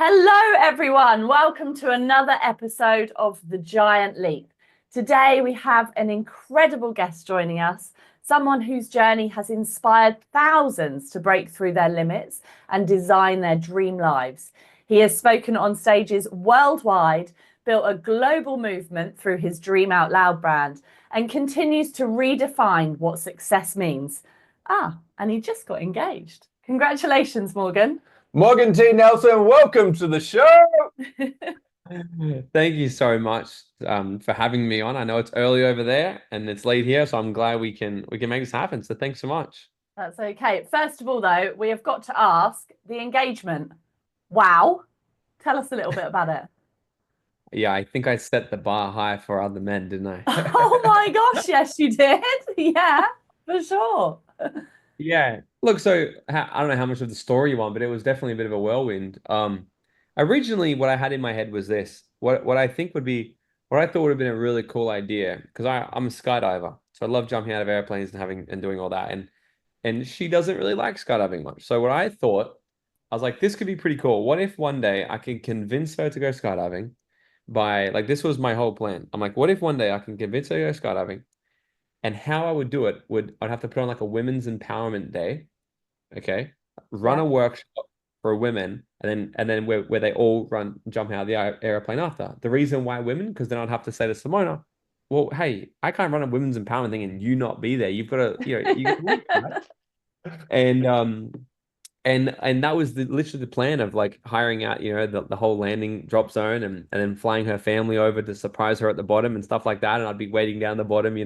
Hello, everyone. Welcome to another episode of The Giant Leap. Today, we have an incredible guest joining us, someone whose journey has inspired thousands to break through their limits and design their dream lives. He has spoken on stages worldwide, built a global movement through his Dream Out Loud brand, and continues to redefine what success means. And he just got engaged. Congratulations, Morgan. Morgan T. Nelson, welcome to the show. Thank you so much for having me on. I know it's early over there and it's late here, so I'm glad we can make this happen. So thanks so much. That's okay. First of all, though, we have got to ask the engagement. Wow. Tell us a little bit about it. Yeah, I think I set the bar high for other men, didn't I? Oh my gosh, yes, you did. Yeah, for sure. Yeah. Look, so I don't know how much of the story you want, but it was definitely a bit of a whirlwind. Originally, what I had in my head was this. What I think would be, what I thought would have been a really cool idea, because I'm a skydiver, so I love jumping out of airplanes and doing all that. And she doesn't really like skydiving much. So what I thought, I was like, this could be pretty cool. What if one day I can convince her to go skydiving by like this was my whole plan. I'm like, what if one day I can convince her to go skydiving? And how I would do it I'd have to put on like a women's empowerment day, okay? Run Yeah. a workshop for women, and then where they all jump out of the airplane after. The reason why women, because then I'd have to say to Simona, well, hey, I can't run a women's empowerment thing and you not be there. You've got to, you got to leave, right? And that was literally the plan of like hiring out, the whole landing drop zone and then flying her family over to surprise her at the bottom and stuff like that. And I'd be waiting down the bottom.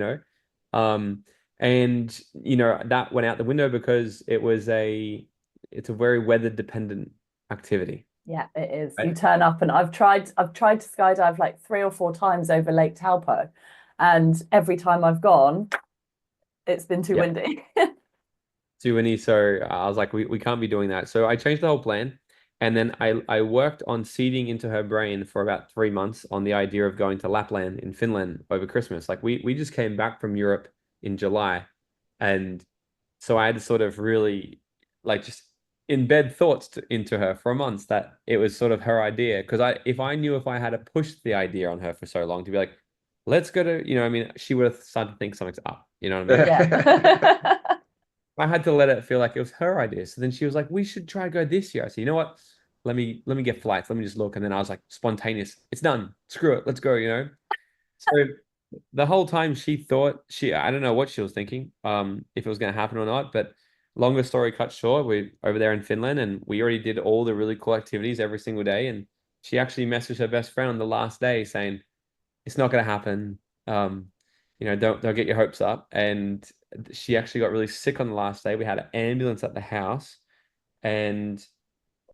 Um, and that went out the window because it's a very weather dependent activity. Yeah, it is. You Right? turn up and I've tried to skydive like 3 or 4 times over Lake Taupo. And every time I've gone, it's been too Yeah. windy. Too many. So I was like, we can't be doing that. So I changed the whole plan. And then I worked on seeding into her brain for about 3 months on the idea of going to Lapland in Finland over Christmas. Like we just came back from Europe in July. And so I had to sort of really like just embed thoughts into her for months that it was sort of her idea. Because if I had to push the idea on her for so long to be like, let's go to, I mean, she would have started to think something's up. You know what I mean? Yeah. I had to let it feel like it was her idea. So then she was like, we should try go this year. I said, you know what? Let me get flights. Let me just look. And then I was like, spontaneous. It's done. Screw it. Let's go. So the whole time she thought I don't know what she was thinking, if it was going to happen or not. But longer story cut short, we're over there in Finland and we already did all the really cool activities every single day. And she actually messaged her best friend on the last day saying, it's not going to happen. Don't get your hopes up. And she actually got really sick on the last day. We had an ambulance at the house, and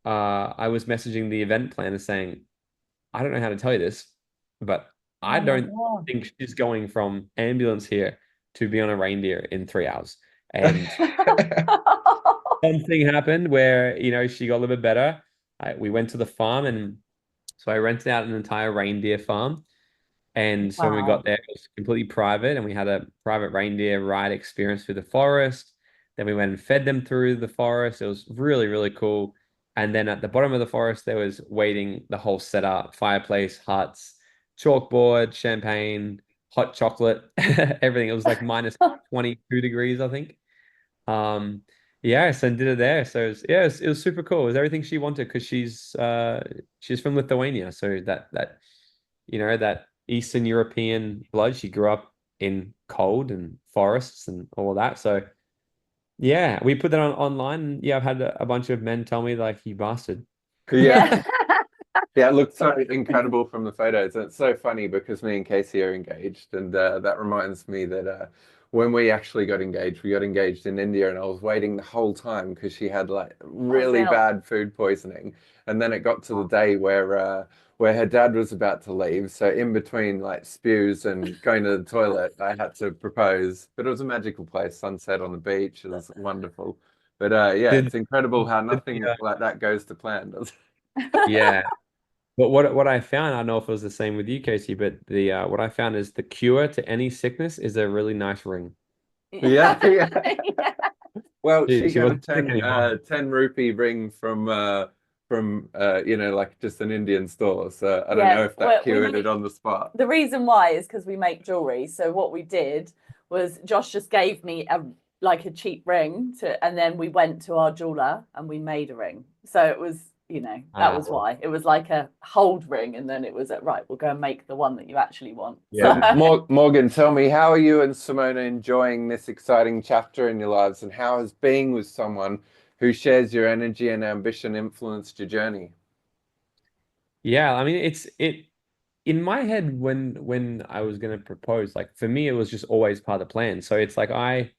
I was messaging the event planner saying, I don't know how to tell you this, but I Oh my don't God. think she's going from ambulance here to be on a reindeer in 3 hours. And something happened where, she got a little bit better. We went to the farm, and so I rented out an entire reindeer farm. And so when we Wow. got there, it was completely private, and we had a private reindeer ride experience through the forest. Then we went and fed them through the forest. It was really, really cool. And then at the bottom of the forest, there was waiting the whole setup, fireplace, huts, chalkboard, champagne, hot chocolate, everything. It was like minus 22 degrees, I think. Um, yeah, so did it there. So it was super cool. It was everything she wanted because she's from Lithuania. So that Eastern European blood. She grew up in cold and forests and all of that. So yeah, we put that online. And yeah, I've had a bunch of men tell me like you bastard. Yeah. Yeah. Yeah, it looked so incredible from the photos. And it's so funny because me and Casey are engaged, and that reminds me that when we actually we got engaged in India, and I was waiting the whole time because she had like Oh, really Bill. bad food poisoning. And then it got to the day where her dad was about to leave. So in between like spews and going to the toilet, I had to propose. But it was a magical place, sunset on the beach. It was wonderful. But yeah, Did, it's incredible how did nothing like that goes to plan, does it? yeah. But what I found, I don't know if it was the same with you, Casey, but the what I found is the cure to any sickness is a really nice ring. Yeah, yeah. Yeah. Well, she She got a wasn't sick 10 anymore. 10 rupee ring from from like just an Indian store. So I don't Yeah, know if well, that we cured make- it on the spot. The reason why is because we make jewelry. So what we did was Josh just gave me a cheap ring and then we went to our jeweler and we made a ring. So it was, that was why. It was like a hold ring, and then it was right, we'll go and make the one that you actually want. Yeah. So, Morgan, tell me, how are you and Simona enjoying this exciting chapter in your lives, and how has being with someone who shares your energy and ambition influenced your journey? Yeah, I mean, it in my head when I was gonna propose, like for me, it was just always part of the plan. So it's like I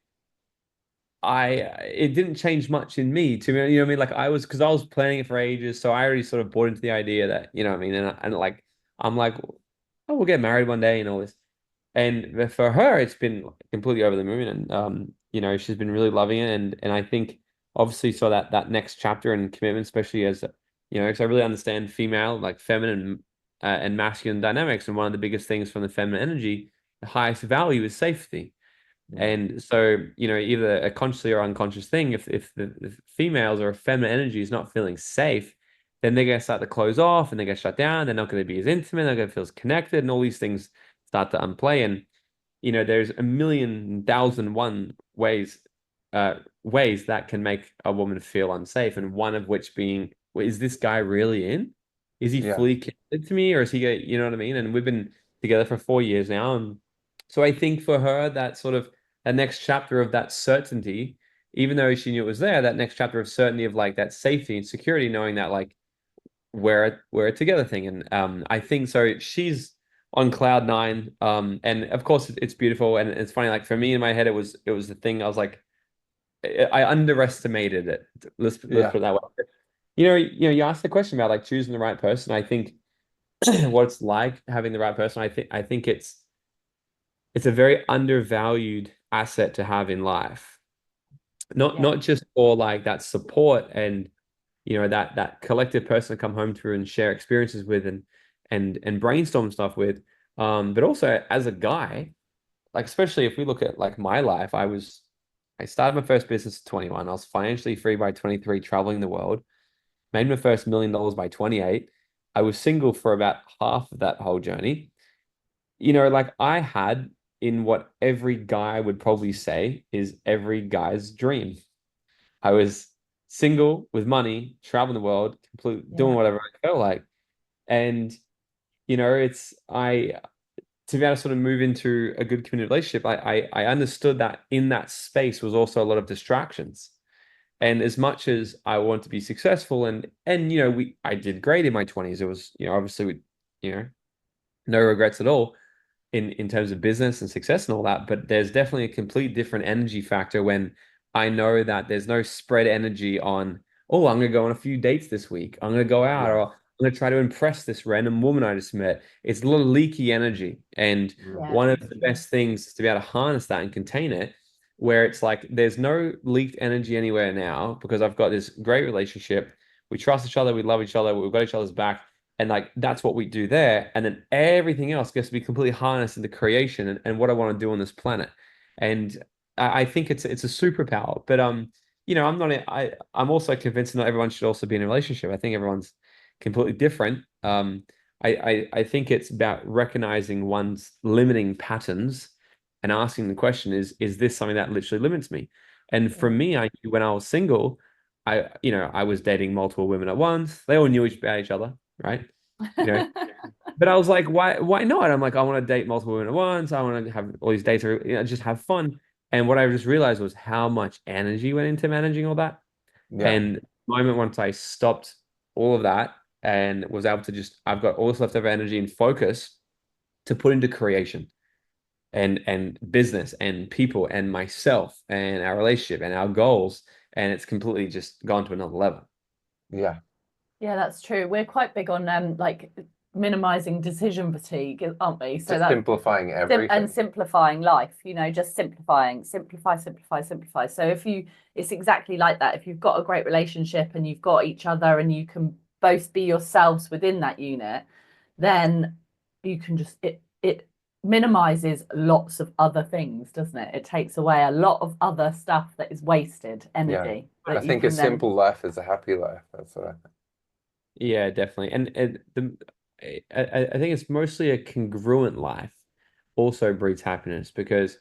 it didn't change much in me to me, you know what I mean? Like because I was planning it for ages, so I already sort of bought into the idea that, you know what I mean? And like I'm like, oh, we'll get married one day and all this. And for her, it's been completely over the moon, and she's been really loving it, and I think obviously saw that next chapter and commitment, especially as because I really understand female, like feminine and masculine dynamics, and one of the biggest things from the feminine energy, the highest value is safety. And so, either a consciously or unconscious thing, if the females or feminine energy is not feeling safe, then they're going to start to close off and they're going to shut down. They're not going to be as intimate. They're going to feel as connected, and all these things start to unplay. And, there's a million, thousand one ways that can make a woman feel unsafe. And one of which being, well, is this guy really in? Is he fully committed to me, or is he, you know what I mean? And we've been together for 4 years now. And so I think for her, that sort of that next chapter of that certainty, even though she knew it was there, that next chapter of certainty of like that safety and security, knowing that like we're a together thing. And I think so she's on cloud nine. And of course it's beautiful. And it's funny, like for me in my head, it was the thing. I was like, I underestimated it. Let's put it that way. You asked the question about like choosing the right person. I think what it's like having the right person. I think it's a very undervalued asset to have in life. Not just for like that support and that collective person to come home through and share experiences with and brainstorm stuff with, but also as a guy, like especially if we look at like my life, I started my first business at 21. I was financially free by 23, traveling the world, made my first $1 million by 28. I was single for about half of that whole journey. Like I had in what every guy would probably say is every guy's dream. I was single with money, traveling the world, doing whatever I felt like. And, it's to be able to sort of move into a good committed relationship, I understood that in that space was also a lot of distractions. And as much as I want to be successful and I did great in my 20s, it was, obviously, no regrets at all in terms of business and success and all that. But there's definitely a complete different energy factor when I know that there's no spread energy on, oh, I'm going to go on a few dates this week. I'm going to go out or I'm going to try to impress this random woman I just met. It's a little leaky energy. And one of the best things is to be able to harness that and contain it, where it's like there's no leaked energy anywhere now because I've got this great relationship. We trust each other. We love each other. We've got each other's back. And like that's what we do there. And then everything else gets to be completely harnessed into creation and what I want to do on this planet. And I think it's a superpower. But I'm also convinced not everyone should also be in a relationship. I think everyone's completely different. I think it's about recognizing one's limiting patterns and asking the question is this something that literally limits me? And for me, I knew when I was single, I was dating multiple women at once. They all knew about each other, right? But I was like, why not? I'm like, I want to date multiple women at once. I want to have all these dates, just have fun. And what I just realized was how much energy went into managing all that. And the moment once I stopped all of that and was able to I've got all this leftover energy and focus to put into creation and business and people and myself and our relationship and our goals. And it's completely just gone to another level. Yeah. Yeah, that's true. We're quite big on like minimizing decision fatigue, aren't we? So just simplifying everything and simplifying life, just simplify. So it's exactly like that. If you've got a great relationship and you've got each other and you can both be yourselves within that unit, then you can just it minimizes lots of other things, doesn't it? It takes away a lot of other stuff that is wasted energy. I think a simple life is a happy life. That's what I think. Yeah, definitely. And I think it's mostly a congruent life also breeds happiness because,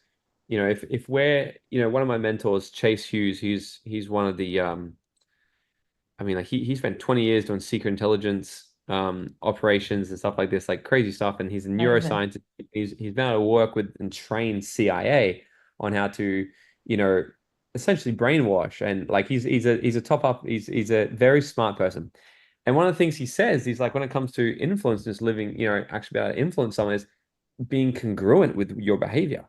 if we're, one of my mentors, Chase Hughes, he's one of the I mean, like he spent 20 years doing secret intelligence operations and stuff like this, like crazy stuff. And he's a Amazing. neuroscientist. He's been able to work with and train CIA on how to, you know, essentially brainwash. And like he's a top up, he's a very smart person. And one of the things he says, he's like, when it comes to influence, just living, actually be able to influence someone is being congruent with your behavior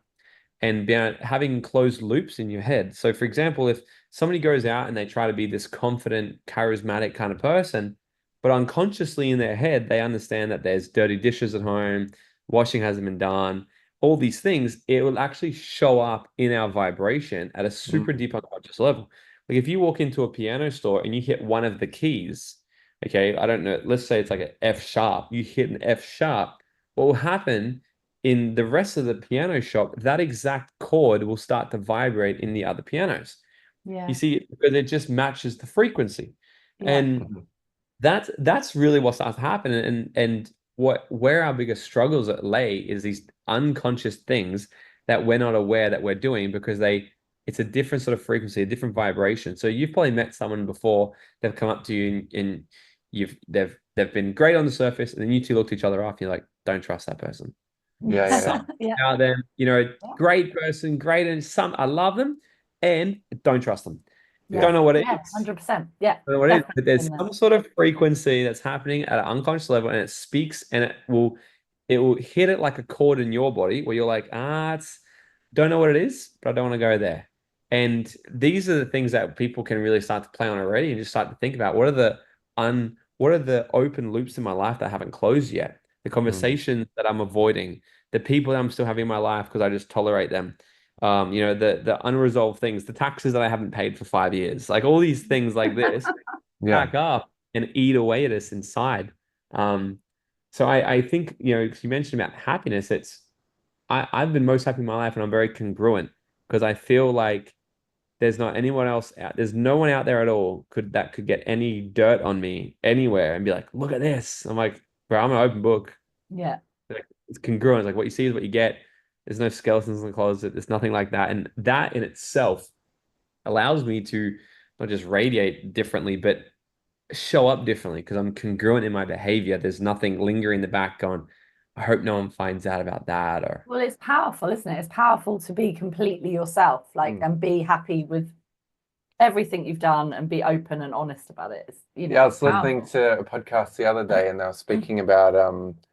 and having closed loops in your head. So, for example, if somebody goes out and they try to be this confident, charismatic kind of person, but unconsciously in their head, they understand that there's dirty dishes at home, washing hasn't been done, all these things, it will actually show up in our vibration at a super Mm. deep unconscious level. Like if you walk into a piano store and you hit one of the keys, okay, I don't know, let's say it's like an F sharp, you hit an F sharp, what will happen in the rest of the piano shop, that exact chord will start to vibrate in the other pianos. You Yeah. see, because it just matches the frequency. Yeah. And Mhm. that's really what starts to happen. And where our biggest struggles lay is these unconscious things that we're not aware that we're doing because it's a different sort of frequency, a different vibration. So you've probably met someone before, they've come up to you and they've been great on the surface, and then you two look to each other after, you're like, don't trust that person. Yeah, yeah, Some Yeah. about them, Yeah. great person, great, and some I love them and don't trust them. Yeah. Don't know what it Yeah. is. 100%. Yeah. Don't know what it is, Definitely but there's been there. some sort of frequency that's happening at an unconscious level, and it speaks, and it will hit it like a chord in your body where you're like, it's don't know what it is, but I don't want to go there. And these are the things that people can really start to play on already and just start to think about what are the open loops in my life that haven't closed yet? The Mm. conversations that I'm avoiding, the people that I'm still having in my life because I just tolerate them. The unresolved things, the taxes that I haven't paid for 5 years, like all these things like this Yeah. back up and eat away at us inside. Um, so I think, 'cause you mentioned about happiness, I've been most happy in my life and I'm very congruent because I feel like there's no one out there at all that could get any dirt on me anywhere and be like, look at this. I'm like, bro, I'm an open book. Yeah. Like, it's congruent. Like what you see is what you get. There's no skeletons in the closet. There's nothing like that. And that in itself allows me to not just radiate differently, but show up differently because I'm congruent in my behavior. There's nothing lingering in the back going, I hope no one finds out about that. Or Well, it's powerful, isn't it? It's powerful to be completely yourself, like, Mm. and be happy with everything you've done and be open and honest about it. It's, Yeah, I it's was listening powerful. to a podcast the other day and they were speaking about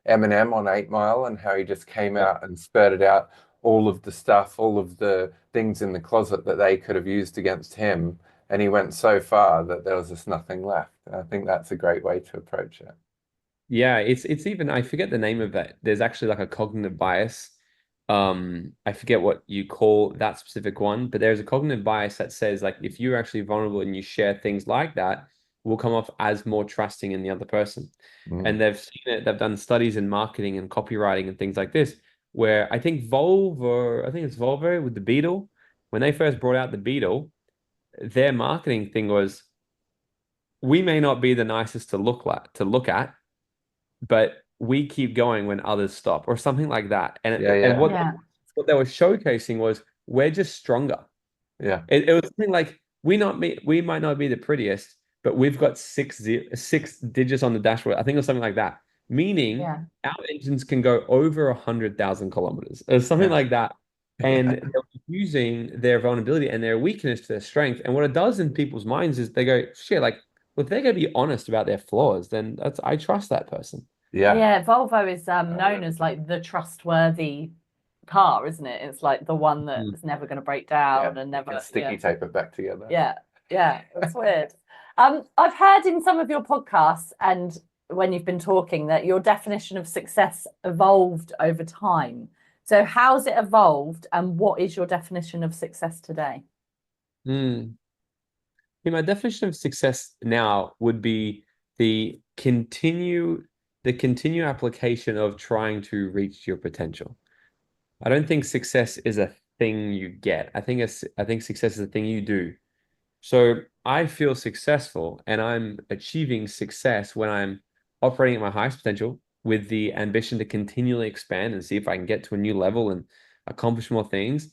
Eminem on 8 Mile and how he just came yeah, out and spurted out all of the stuff, all of the things in the closet that they could have used against him. And he went so far that there was just nothing left. And I think that's a great way to approach it. yeah, it's even I forget the name of it. There's actually like a cognitive bias. I forget what you call that specific one, but there's a cognitive bias that says like if you're actually vulnerable and you share things like that, will come off as more trusting in the other person. Mm. And they've seen it, they've done studies in marketing and copywriting and things like this, where I think it's Volvo with the Beetle, when they first brought out the Beetle, their marketing thing was we may not be the nicest to look at, but we keep going when others stop, or something like that. And Yeah, and yeah, Yeah. what they were showcasing was we're just stronger. yeah, It was something like we might not be the prettiest, but we've got six digits on the dashboard. I think it was something like that, meaning Yeah. our engines can go over 100,000 kilometers or something yeah, like that. And they're using their vulnerability and their weakness to their strength. And what it does in people's minds is they go, shit, like, well, if they're going to be honest about their flaws, then I trust that person. yeah, Yeah. Volvo is known as like the trustworthy car, isn't it? It's like the one that Mm. is never going to break yeah. down and You can never, sticky tape it back together. yeah, yeah, it's weird. I've heard in some of your podcasts and when you've been talking that your definition of success evolved over time. So how's it evolved and what is your definition of success today? Mm. My definition of success now would be the continue the continue application of trying to reach your potential. I don't think success is a thing you get. I think success is a thing you do. So I feel successful and I'm achieving success when I'm operating at my highest potential with the ambition to continually expand and see if I can get to a new level and accomplish more things,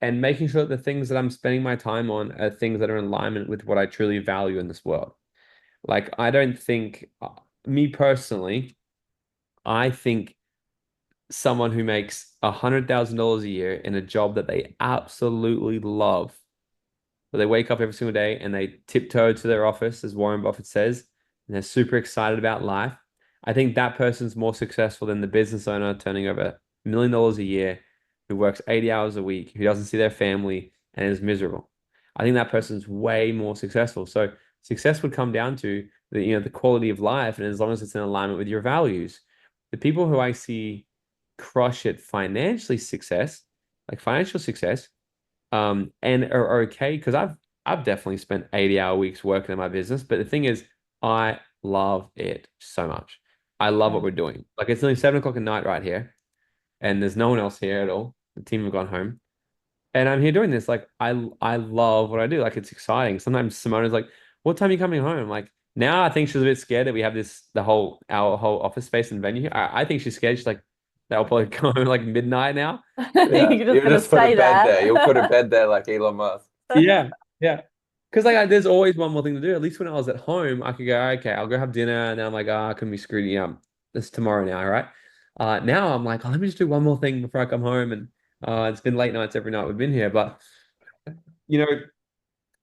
and making sure that the things that I'm spending my time on are things that are in alignment with what I truly value in this world. Like, I don't think, me personally, I think someone who makes $100,000 a year in a job that they absolutely love, where they wake up every single day and they tiptoe to their office, as Warren Buffett says, and they're super excited about life. I think that person's more successful than the business owner turning over $1 million a year, who works 80 hours a week, who doesn't see their family and is miserable. I think that person's way more successful. So success would come down to the quality of life, and as long as it's in alignment with your values. The people who I see crush it financially success, like financial success, and are okay, because I've definitely spent 80-hour weeks working in my business. But the thing is, I love it so much. I love what we're doing. Like, it's only 7 o'clock at night right here, and there's no one else here at all. The team have gone home, and I'm here doing this. Like, I love what I do. Like, it's exciting. Sometimes Simona's like, "What time are you coming home?" Like, now I think she's a bit scared that we have our whole office space and venue here. I think she's scared. She's like, "They'll probably come home like midnight now." Yeah, You're just you gonna just put a stay bed there. there. You'll put a bed there like Elon Musk. Yeah, yeah. Because like there's always one more thing to do. At least when I was at home, I could go, okay, I'll go have dinner, and then I'm like, I couldn't be screwed. Yeah, it's tomorrow now, right? Now I'm like, oh, let me just do one more thing before I come home. And it's been late nights every night we've been here, but you know,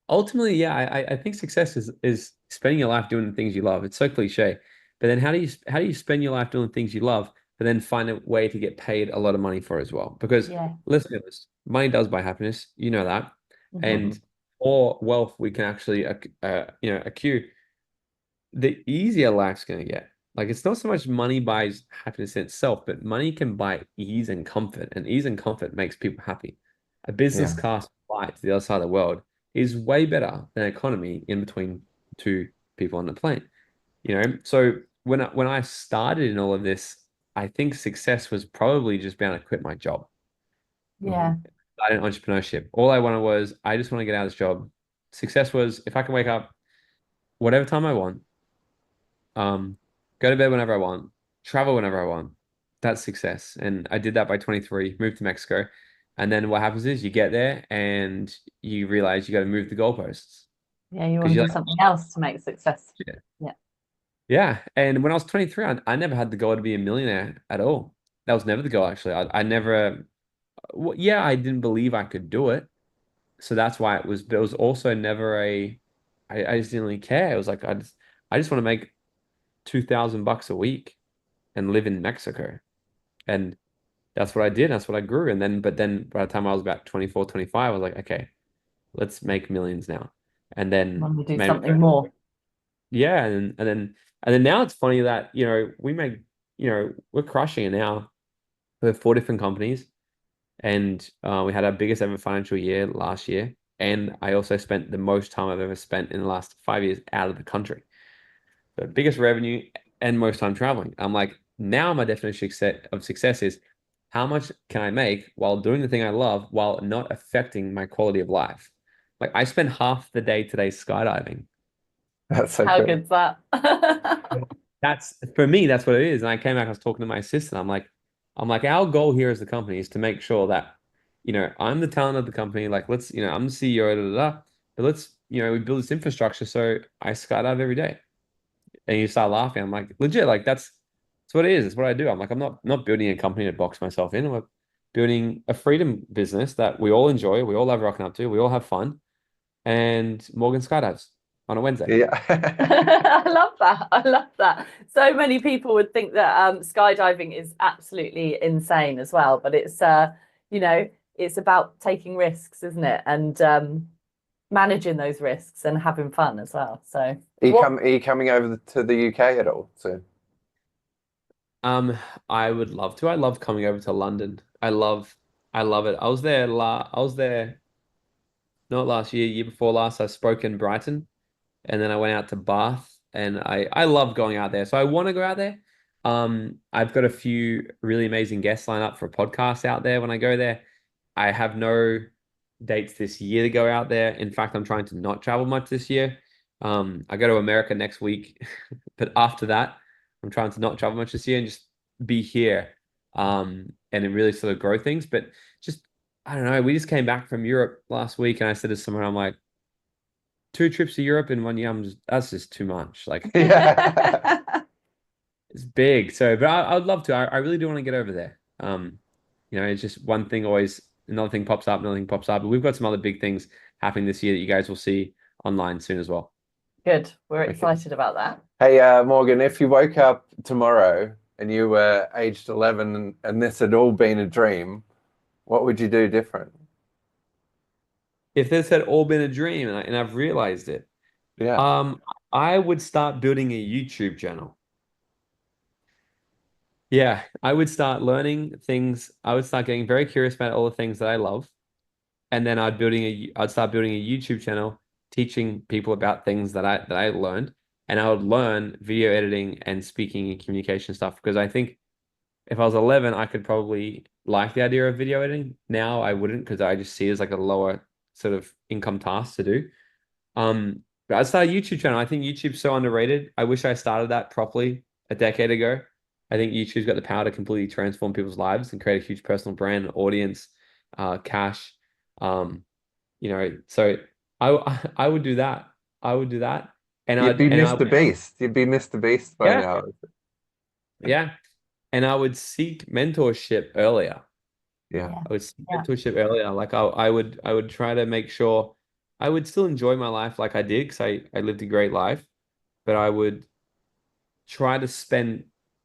ultimately, yeah, I think success is spending your life doing the things you love. It's so cliche, but then how do you spend your life doing the things you love, but then find a way to get paid a lot of money for it as well? Because Yeah. let's be honest, money does buy happiness. You know that, and or wealth we can actually accrue. The easier life's going to get. Like, it's not so much money buys happiness in itself, but money can buy ease and comfort, and ease and comfort makes people happy. A business Yeah. class flight to the other side of the world is way better than economy in between two people on the plane. So when I started in all of this, I think success was probably just being able to quit my job. Yeah. Started entrepreneurship. All I wanted was, I just want to get out of this job. Success was if I can wake up whatever time I want, um, go to bed whenever I want, travel whenever I want. That's success. And I did that by 23, moved to Mexico. And then what happens is you get there and you realize you got to move the goalposts. Yeah, you want Because to you're do like, something else to make success. yeah. Yeah. Yeah. And when I was 23, I never had the goal to be a millionaire at all. That was never the goal, actually. I never, well, yeah, I didn't believe I could do it. So that's why but it was also never I just didn't really care. It was like, I just want to make $2,000 a week and live in Mexico. And that's what I did. That's what I grew. But then by the time I was about 24, 25, I was like, okay, let's make millions now. And then Want to do maybe, something more. yeah. And then now it's funny that, we make, we're crushing it now. We have 4 different companies, and we had our biggest ever financial year last year. And I also spent the most time I've ever spent in the last 5 years out of the country. The biggest revenue and most time traveling. I'm like, now my definition of success is, how much can I make while doing the thing I love while not affecting my quality of life? Like, I spent half the day today skydiving. That's so How cool. good's that? That's for me, that's what it is. And I came back, I was talking to my assistant. I'm like, our goal here as the company is to make sure that, I'm the talent of the company. Like, I'm the CEO, da, da, da, but we build this infrastructure so I skydive every day. And you start laughing. I'm like, legit, like that's what it is. It's what I do. I'm like, I'm not building a company to box myself in. I'm building a freedom business that we all enjoy, we all love rocking up to, we all have fun. And Morgan skydives on a Wednesday. Yeah. I love that. I love that. So many people would think that skydiving is absolutely insane as well, but it's about taking risks, isn't it? And managing those risks and having fun as well. So Are you coming over to the UK at all soon? I would love to. I love coming over to London. I love it. I was there not last year, year before last. I spoke in Brighton, and then I went out to Bath, and I love going out there. So I want to go out there. I've got a few really amazing guests lined up for a podcast out there when I go there. I have no dates this year to go out there. In fact, I'm trying to not travel much this year. I go to America next week, but after that, I'm trying to not travel much this year and just be here, and then really sort of grow things. But just, I don't know. We just came back from Europe last week, and I said to someone, I'm like, 2 trips to Europe in 1 year, that's just too much. Like, Yeah. it's big. So, but I'd love to. I really do want to get over there. It's just one thing always, another thing pops up, another thing pops up. But we've got some other big things happening this year that you guys will see online soon as well. Good. We're excited about that. Hey, Morgan, if you woke up tomorrow and you were aged 11 and this had all been a dream, what would you do different? If this had all been a dream and I've realized it, Yeah. I would start building a YouTube channel. Yeah, I would start learning things. I would start getting very curious about all the things that I love. And then I'd start building a YouTube channel teaching people about things that I learned. And I would learn video editing and speaking and communication stuff, because I think if I was 11, I could probably like the idea of video editing. Now I wouldn't, because I just see it as like a lower sort of income task to do. But I'd start a YouTube channel. I think YouTube's so underrated. I wish I started that properly a decade ago. I think YouTube's got the power to completely transform people's lives and create a huge personal brand, audience, cash. So I would do that. I would do that. And You'd be and Mr. Beast. You'd be Mr. Beast by Yeah. now. Yeah. And I would seek mentorship earlier. Yeah. I would seek mentorship earlier. Like I would try to make sure I would still enjoy my life like I did, because I lived a great life, but I would try to spend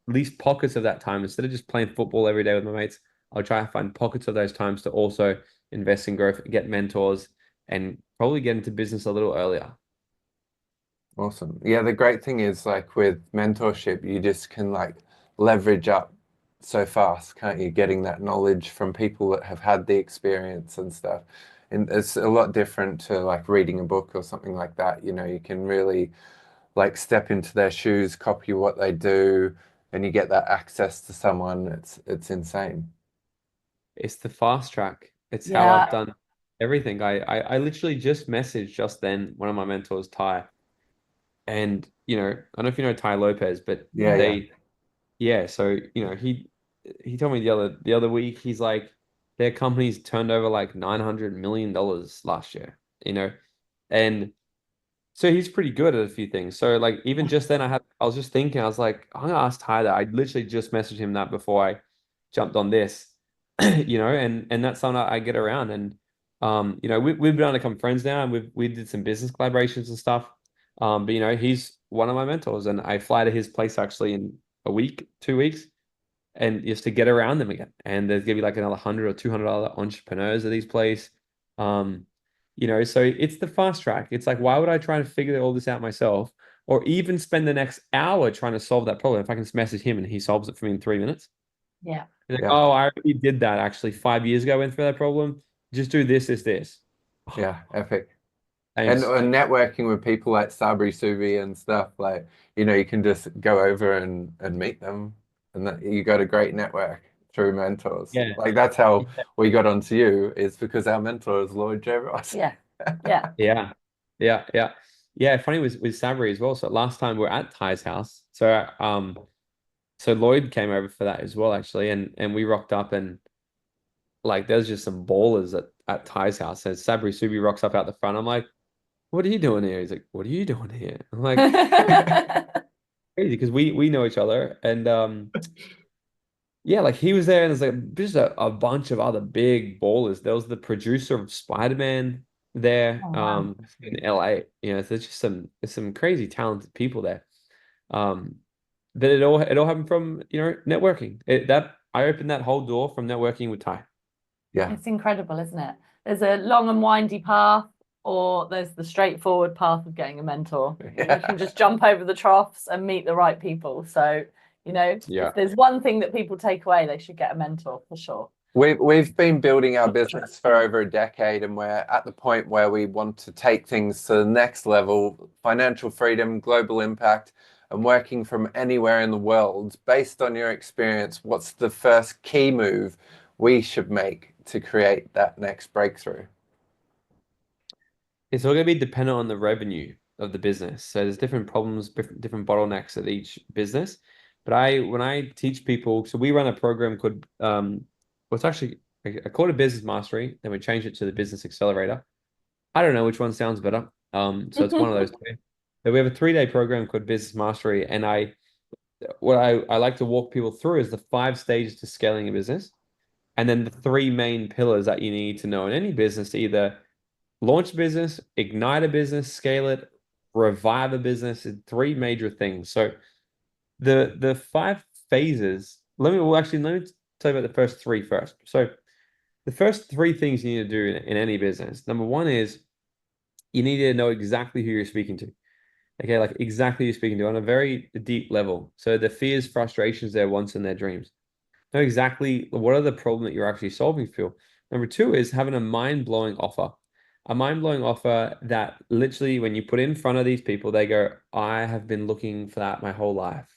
at least pockets of that time, instead of just playing football every day with my mates. I'll try to find pockets of those times to also invest in growth, get mentors, and probably get into business a little earlier. Awesome. Yeah, the great thing is, like, with mentorship, you just can like leverage up so fast, can't you? Getting that knowledge from people that have had the experience and stuff. And it's a lot different to like reading a book or something like that. You can really like step into their shoes, copy what they do, and you get that access to someone. It's insane. It's the fast track. It's how Yeah. I've done everything. I literally just messaged just then one of my mentors, Ty. And, I don't know if you know Ty Lopez, but Yeah. so, he told me the other week, he's like, their company's turned over like $900 million last year, and so he's pretty good at a few things. So like even just then I was just thinking, I was like, I'm gonna ask Ty that. I literally just messaged him that before I jumped on this, and that's something I get around. And we've been become friends now, and we did some business collaborations and stuff. But he's one of my mentors, and I fly to his place actually in a week, 2 weeks, and just to get around them again. And there's gonna be like another 100 or 200 other entrepreneurs at these place. So it's the fast track. It's like, why would I try to figure all this out myself, or even spend the next hour trying to solve that problem if I can just message him and he solves it for me in 3 minutes? Yeah. Like, Yeah. oh, I already did that actually 5 years ago. I went through that problem. Just do this. Yeah, epic. Thanks. And networking with people like Sabri Subi and stuff, like, you can just go over and meet them, and that you got a great network through mentors. Yeah. Like, that's how we got onto you, is because our mentor is Lloyd J. Ross. Yeah. Yeah. Funny with Sabri as well. So last time we were at Ty's house. So Lloyd came over for that as well, actually, and we rocked up, and like there's just some ballers at Ty's house. So Sabri Subi rocks up out the front. I'm like, what are you doing here? He's like, what are you doing here? I'm like, crazy, because we know each other. And yeah, like he was there, and there's like just a bunch of other big ballers. There was the producer of Spider-Man there, Oh, wow. in LA. So there's just some crazy talented people there. But it all happened from, networking. I opened that whole door from networking with Ty. Yeah. It's incredible, isn't it? There's a long and windy path, or there's the straightforward path of getting a mentor. You can just jump over the troughs and meet the right people. So, if there's one thing that people take away, they should get a mentor for sure. We've been building our business for over a decade, and we're at the point where we want to take things to the next level: financial freedom, global impact, and working from anywhere in the world. Based on your experience, what's the first key move we should make to create that next breakthrough? It's all going to be dependent on the revenue of the business. So there's different problems, different bottlenecks at each business. But when I teach people, so we run a program called well, it's actually I call it Business Mastery, then we change it to the Business Accelerator. I don't know which one sounds better. So it's one of those two. But we have a 3-day program called Business Mastery, and what I like to walk people through is the 5 stages to scaling a business, and then the 3 main pillars that you need to know in any business to either launch a business, ignite a business, scale it, revive a business, is 3 major things. So the 5 phases, let me tell you about the first 3 first. So the first 3 things you need to do in any business. Number 1 is you need to know exactly who you're speaking to. Okay, like exactly who you're speaking to on a very deep level. So the fears, frustrations, their wants, and their dreams. Know exactly what are the problem that you're actually solving for. Number 2 is having a mind-blowing offer. A mind-blowing offer that literally when you put in front of these people, they go, I have been looking for that my whole life.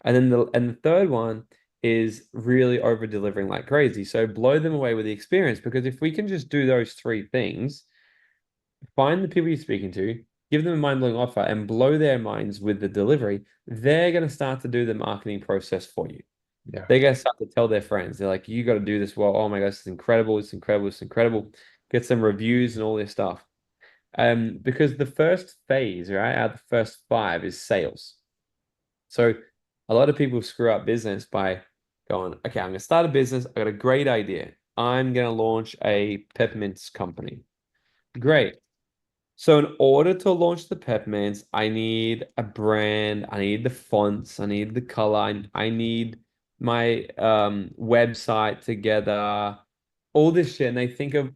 And then the third one is really over delivering like crazy. So blow them away with the experience, because if we can just do those 3 things, find the people you're speaking to, give them a mind-blowing offer, and blow their minds with the delivery, they're going to start to do the marketing process for you. Yeah. They're going to start to tell their friends. They're like, you got to do this well. Oh my gosh, it's incredible. It's incredible. It's incredible. Get some reviews and all this stuff. Because the first phase, right, out of the first 5 is sales. So a lot of people screw up business by going, okay, I'm going to start a business. I got a great idea. I'm going to launch a peppermints company. Great. So in order to launch the peppermints, I need a brand. I need the fonts. I need the color. I need my website together. All this shit. And they think of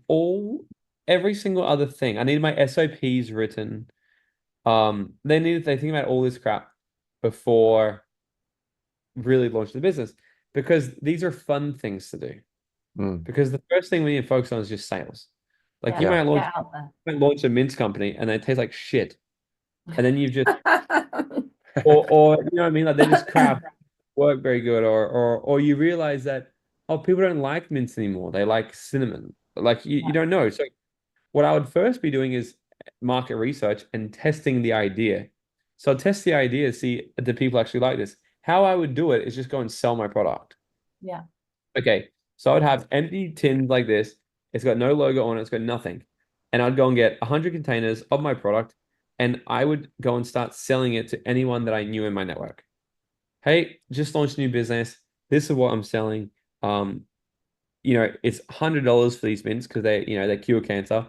every single other thing. I need my SOPs written. They think about all this crap before really launch the business, because these are fun things to do. Because the first thing we need to focus on is just sales. Like you Yeah, might get out there. launch a mints company and they taste like shit, and then you've just or you know what I mean, like they just crap, work very good, or you realize that people don't like mints anymore, they like cinnamon. Like you don't know. So what I would first be doing is market research and testing the idea. So I'll test the idea, see do people actually like this. How I would do it is just go and sell my product. Yeah. Okay, so I would have empty tins like this. It's got no logo on it. It's got nothing. And I'd go and get 100 containers of my product, and I would go and start selling it to anyone that I knew in my network. Hey, just launched a new business. This is what I'm selling. It's $100 for these mints because they cure cancer.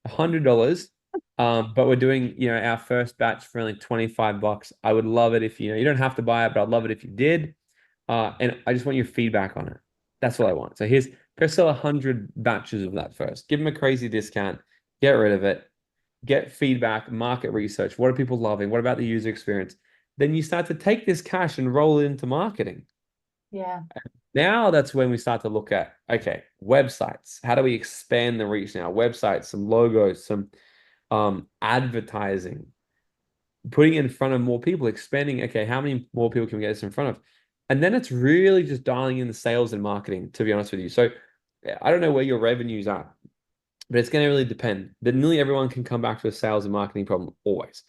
$100. But we're doing, our first batch for only $25. I would love it if, you don't have to buy it, but I'd love it if you did. And I just want your feedback on it. That's what I want. So go sell 100 batches of that first. Give them a crazy discount. Get rid of it. Get feedback, market research. What are people loving? What about the user experience? Then you start to take this cash and roll it into marketing. Yeah. Now that's when we start to look at, okay, websites. How do we expand the reach now? Websites, some logos, some advertising, putting it in front of more people, expanding, okay, how many more people can we get this in front of? And then it's really just dialing in the sales and marketing, to be honest with you. So I don't know where your revenues are, but it's going to really depend. But nearly everyone can come back to a sales and marketing problem always.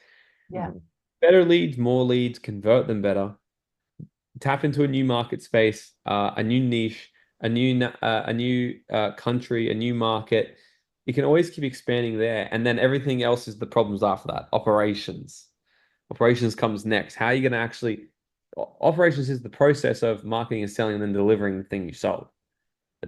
Yeah. Better leads, more leads, convert them better. Tap into a new market space, a new niche, a new country, a new market. You can always keep expanding there, and then everything else is the problems after that. Operations. Operations comes next. How are you going to actually? Operations is the process of marketing and selling and then delivering the thing you sold.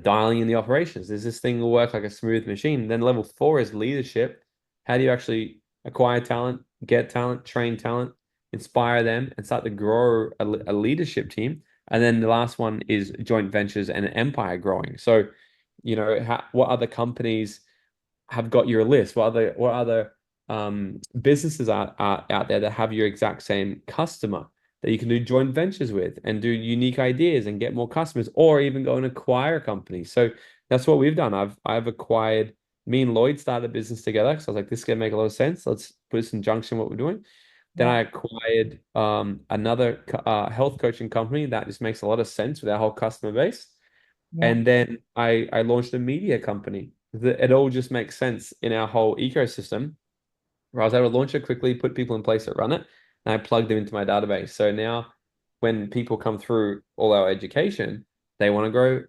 Dialing in the operations. Does this thing will work like a smooth machine? Then level 4 is leadership. How do you actually acquire talent, get talent, train talent, inspire them, and start to grow a leadership team? And then the last one is joint ventures and an empire growing. So, what other companies have got your list? What other businesses are out there that have your exact same customer that you can do joint ventures with and do unique ideas and get more customers, or even go and acquire companies? So that's what we've done. I've acquired. Me and Lloyd started a business together because I was like, this is gonna make a lot of sense. Let's put this in junction what we're doing. Then I acquired another health coaching company that just makes a lot of sense with our whole customer base. Yeah. And then I launched a media company. It all just makes sense in our whole ecosystem. where I was able to launch it quickly, put people in place that run it, and I plugged them into my database. So now when people come through all our education, they want to grow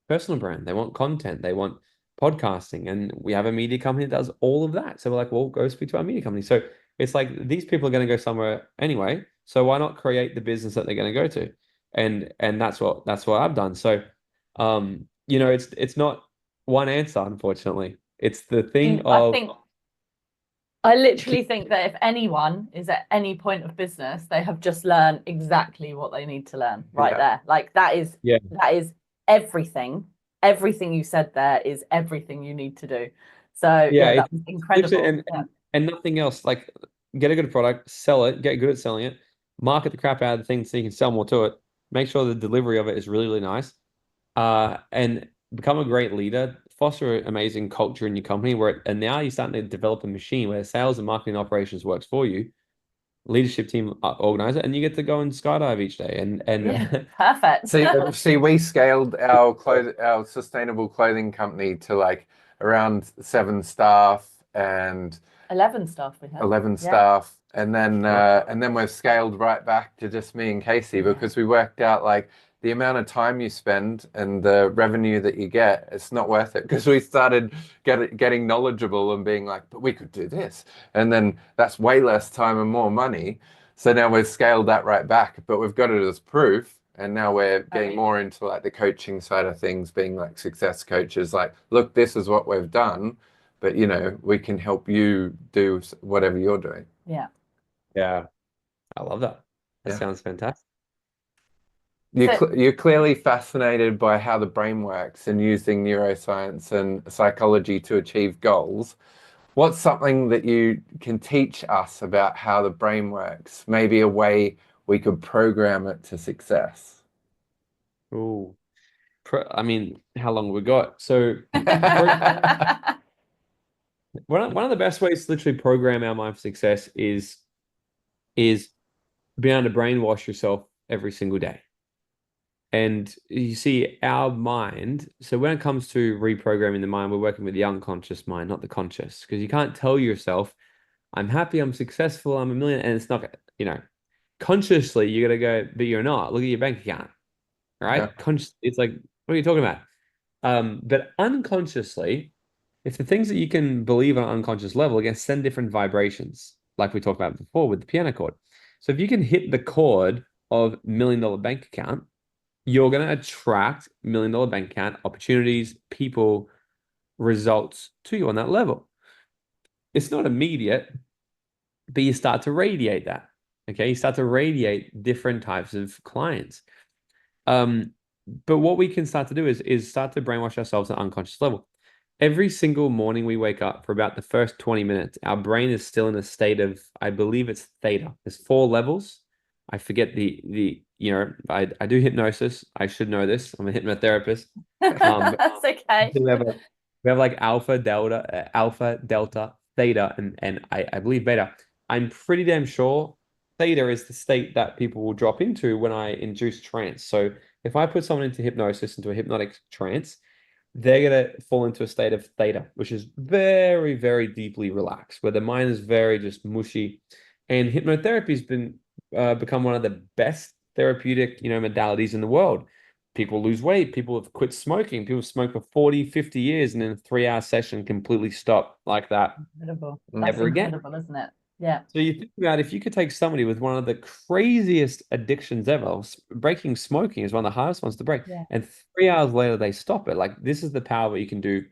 personal brand, they want content, they want podcasting, and we have a media company that does all of that. So we're like, well, go speak to our media company. So it's like these people are going to go somewhere anyway, so why not create the business that they're going to go to? And that's what I've done. So it's not one answer, unfortunately. It's the thing of I literally think that if anyone is at any point of business, they have just learned exactly what they need to learn right there. Like that is everything. Everything you said there is everything you need to do. So that's incredible. And nothing else. Like, get a good product, sell it, get good at selling it, market the crap out of the thing so you can sell more to it. Make sure the delivery of it is really, really nice. And become a great leader, foster an amazing culture in your company and now you're starting to develop a machine where sales and marketing operations works for you. Leadership team organize it, and you get to go and skydive each day. And perfect. See, we scaled our sustainable clothing company to like around 7 staff and 11 staff we have. 11 staff, and then we've scaled right back to just me and Casey because we worked out like the amount of time you spend and the revenue that you get, it's not worth it, because we started getting knowledgeable and being like, but we could do this. And then that's way less time and more money. So now we've scaled that right back, but we've got it as proof. And now we're getting more into like the coaching side of things, being like success coaches, like, look, this is what we've done, but we can help you do whatever you're doing. Yeah. Yeah. I love that. That sounds fantastic. You're clearly fascinated by how the brain works and using neuroscience and psychology to achieve goals. What's something that you can teach us about how the brain works? Maybe a way we could program it to success. Oh, I mean, how long have we got? So one of the best ways to literally program our mind for success is being able to brainwash yourself every single day. And you see, our mind, so when it comes to reprogramming the mind, we're working with the unconscious mind, not the conscious, because you can't tell yourself, I'm happy, I'm successful, I'm a million, and it's not, consciously, you got to go, but you're not. Look at your bank account, right? Yeah. It's like, what are you talking about? But unconsciously, if the things that you can believe on an unconscious level, again, send different vibrations, like we talked about before with the piano chord. So if you can hit the chord of $1 million bank account, you're going to attract $1 million bank account opportunities, people, results to you on that level. It's not immediate, but you start to radiate that. Okay, you start to radiate different types of clients. But what we can start to do is start to brainwash ourselves at an unconscious level. Every single morning we wake up, for about the first 20 minutes, our brain is still in a state of, I believe it's theta. There's 4 levels. I forget I do hypnosis. I should know this. I'm a hypnotherapist. That's okay. We have like alpha, delta, theta, and I believe beta. I'm pretty damn sure theta is the state that people will drop into when I induce trance. So if I put someone into hypnosis, into a hypnotic trance, they're going to fall into a state of theta, which is very, very deeply relaxed, where the mind is very just mushy. And hypnotherapy has become one of the best therapeutic, modalities in the world. People lose weight. People have quit smoking. People smoke for 40, 50 years and in a 3-hour session completely stop like that. Incredible. Never again. Incredible, isn't it? Yeah. So you think about if you could take somebody with one of the craziest addictions ever, breaking smoking is one of the hardest ones to break, and 3 hours later they stop it. Like, this is the power that you can do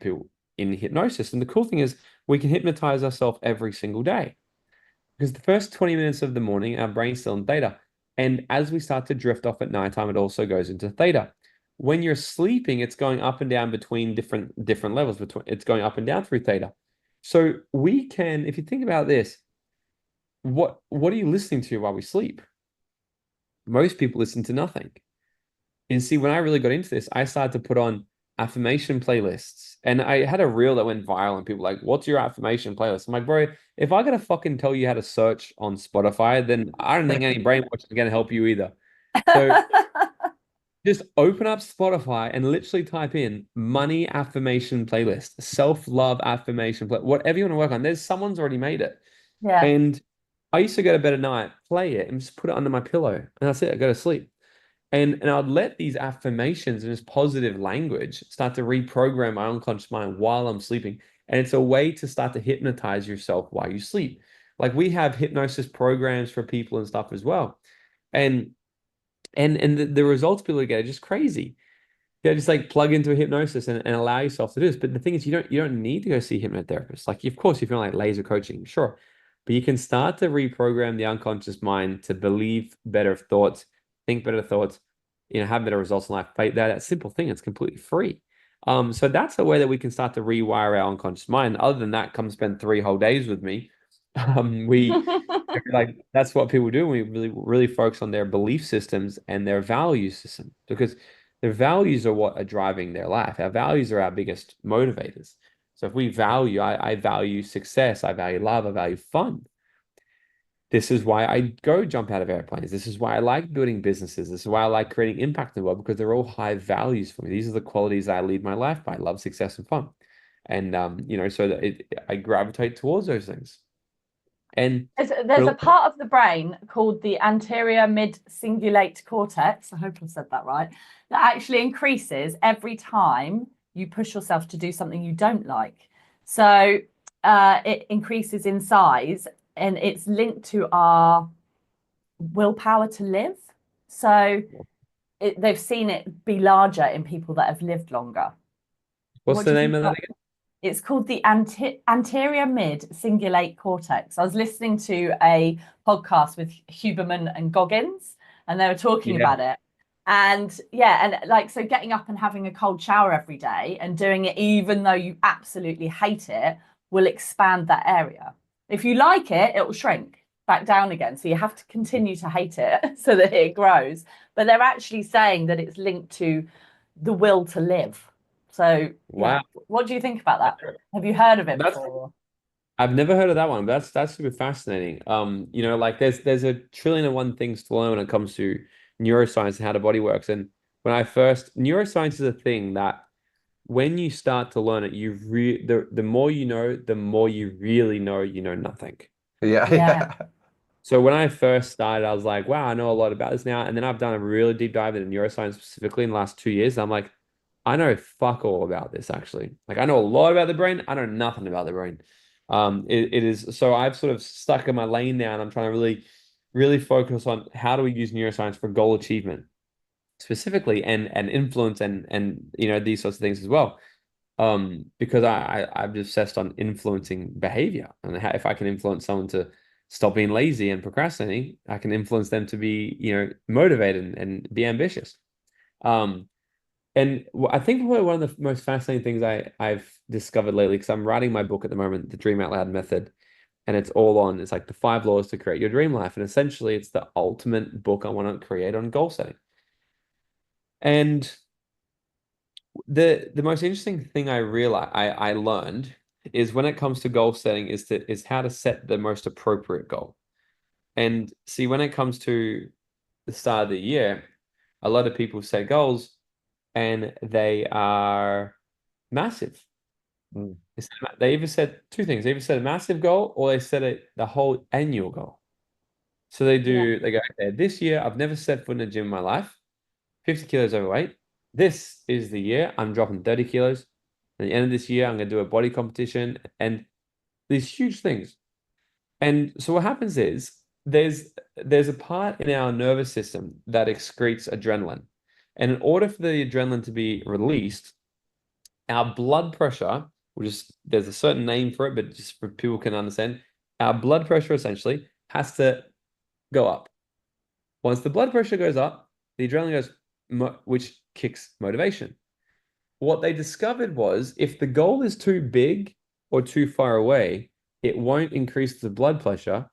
in hypnosis. And the cool thing is we can hypnotize ourselves every single day, because the first 20 minutes of the morning, our brain's still in theta. And as we start to drift off at nighttime, it also goes into theta. When you're sleeping, it's going up and down between different levels. It's going up and down through theta. So we can, if you think about this, what are you listening to while we sleep? Most people listen to nothing. And see, when I really got into this, I started to put on affirmation playlists. And I had a reel that went viral and people were like, what's your affirmation playlist? I'm like, bro, if I gotta fucking tell you how to search on Spotify, then I don't think any brainwash is gonna help you either. So just open up Spotify and literally type in money affirmation playlist, self-love affirmation playlist, whatever you want to work on. Someone's already made it. Yeah. And I used to go to bed at night, play it, and just put it under my pillow, and that's it. I go to sleep. And I'd let these affirmations and this positive language start to reprogram my unconscious mind while I'm sleeping. And it's a way to start to hypnotize yourself while you sleep. Like we have hypnosis programs for people and stuff as well. And the results people get are just crazy. Yeah, just like plug into a hypnosis and allow yourself to do this. But the thing is, you don't need to go see a hypnotherapist. Like, of course, if you're like laser coaching, sure. But you can start to reprogram the unconscious mind to believe better thoughts, think better thoughts, have better results in life. But that simple thing, it's completely free. So that's a way that we can start to rewire our unconscious mind. Other than that, come spend 3 whole days with me. We like that's what people do. We really focus on their belief systems and their value system because their values are what are driving their life. Our values are our biggest motivators. So if we value, I value success, I value love, I value fun. This is why I go jump out of airplanes. This is why I like building businesses. This is why I like creating impact in the world because they're all high values for me. These are the qualities I lead my life by: love, success, and fun. And so that I gravitate towards those things. And there's a part of the brain called the anterior mid-cingulate cortex, I hope I said that right, that actually increases every time you push yourself to do something you don't like. So it increases in size and it's linked to our willpower to live. So they've seen it be larger in people that have lived longer. What's the name of that again? It's called the anterior mid-cingulate cortex. I was listening to a podcast with Huberman and Goggins, and they were talking about it. And so getting up and having a cold shower every day and doing it even though you absolutely hate it will expand that area. If you like it, it will shrink back down again. So you have to continue to hate it so that it grows. But they're actually saying that it's linked to the will to live. So, wow. What do you think about that? Have you heard of it before? I've never heard of that one, but that's super fascinating. Like there's a trillion and one things to learn when it comes to neuroscience and how the body works. And neuroscience is a thing that when you start to learn it, the more you know, the more you really know you know nothing. Yeah. So when I first started, I was like, wow, I know a lot about this now. And then I've done a really deep dive into neuroscience specifically in the last 2 years. I'm like, I know fuck all about this actually. Like I know a lot about the brain. I know nothing about the brain. It is so I've sort of stuck in my lane now, and I'm trying to really, really focus on how do we use neuroscience for goal achievement specifically, and influence and these sorts of things as well. Because I'm obsessed on influencing behavior, and if I can influence someone to stop being lazy and procrastinating, I can influence them to be motivated and be ambitious. And I think probably one of the most fascinating things I've discovered lately, because I'm writing my book at the moment, The Dream Out Loud Method, and it's like the 5 laws to create your dream life. And essentially, it's the ultimate book I want to create on goal setting. And the most interesting thing I learned is when it comes to goal setting is how to set the most appropriate goal. And see, when it comes to the start of the year, a lot of people set goals and they are massive. They either set two things. They either set a massive goal or they set the whole annual goal. So they go, okay, this year I've never set foot in a gym in my life, 50 kilos overweight. This is the year I'm dropping 30 kilos. At the end of this year, I'm going to do a body competition and these huge things. And so what happens is there's a part in our nervous system that excretes adrenaline. And in order for the adrenaline to be released, our blood pressure, there's a certain name for it, but just for people can understand, our blood pressure essentially has to go up. Once the blood pressure goes up, the adrenaline goes, which kicks motivation. What they discovered was if the goal is too big or too far away, it won't increase the blood pressure,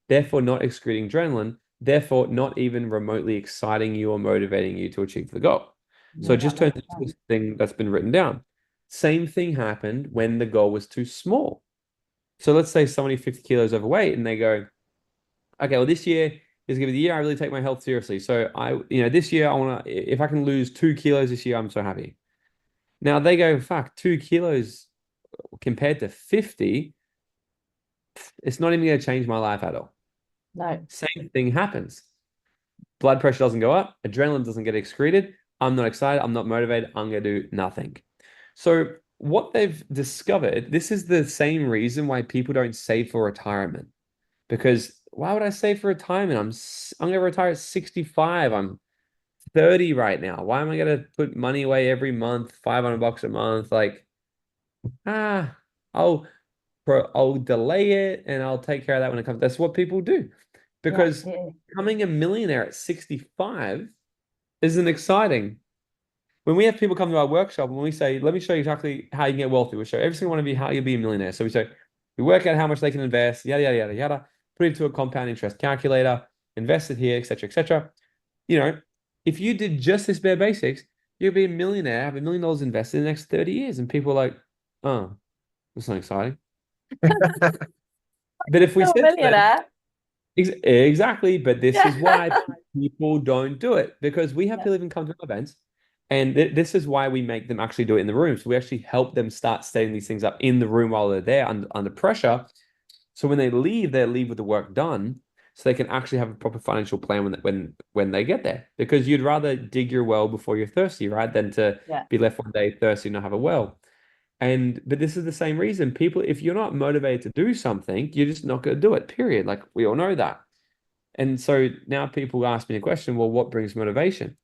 therefore not excreting adrenaline, therefore not even remotely exciting you or motivating you to achieve the goal. So it just turns into this thing that's been written down. Same thing happened when the goal was too small. So let's say somebody 50 kilos overweight and they go, okay, well, this year is going to be the year I really take my health seriously. So this year I want to, if I can lose 2 kilos this year, I'm so happy. Now they go, fuck, 2 kilos compared to 50, It's not even going to change my life at all. No. Same thing happens. Blood pressure doesn't go up, adrenaline doesn't get excreted. I'm not excited, I'm not motivated, I'm going to do nothing. So what they've discovered, this is the same reason why people don't save for retirement. Because why would I save for retirement? I'm going to retire at 65. I'm 30 right now. Why am I going to put money away every month, $500 a month? Like, ah, I'll I'll delay it and I'll take care of that when it comes. That's what people do. Because becoming a millionaire at 65 isn't exciting. When we have people come to our workshop and we say, let me show you exactly how you can get wealthy, we'll show every single one of you how you'll be a millionaire. So we say, we work out how much they can invest, yada, yada, yada, yada, put it into a compound interest calculator, invest it here, etc., etc. You know, if you did just this bare basics, you'll be a millionaire, have $1 million invested in the next 30 years. And people are like, oh, that's not exciting. But if we said to them, exactly, but this is why people don't do it, because we have people even come to events, and this is why we make them actually do it in the room. So we actually help them start setting these things up in the room while they're there under pressure. So when they leave with the work done, so they can actually have a proper financial plan when they get there. Because you'd rather dig your well before you're thirsty, right? Than to be left one day thirsty and not have a well. But this is the same reason people, if you're not motivated to do something, you're just not going to do it, period. Like we all know that. And so now people ask me the question, well, what brings motivation?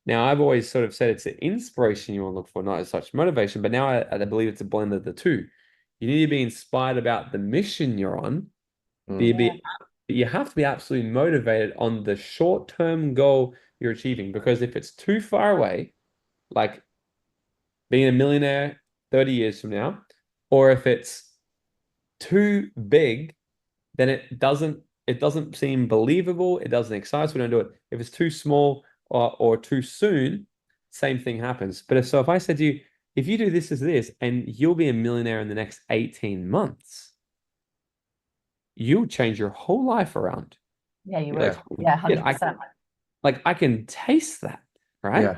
Now, I've always sort of said it's an inspiration you want to look for, not as such motivation, but now I believe it's a blend of the two. You need to be inspired about the mission you're on, but you have to be absolutely motivated on the short-term goal you're achieving. Because if it's too far away, like being a millionaire 30 years from now, or if it's too big, then it doesn't seem believable, it doesn't excite us, we don't do it. If it's too small or too soon, same thing happens. But if I said to you, if you do this as this, and you'll be a millionaire in the next 18 months, you'll change your whole life around. Yeah, you will. Yeah, 100%. I can taste that, right?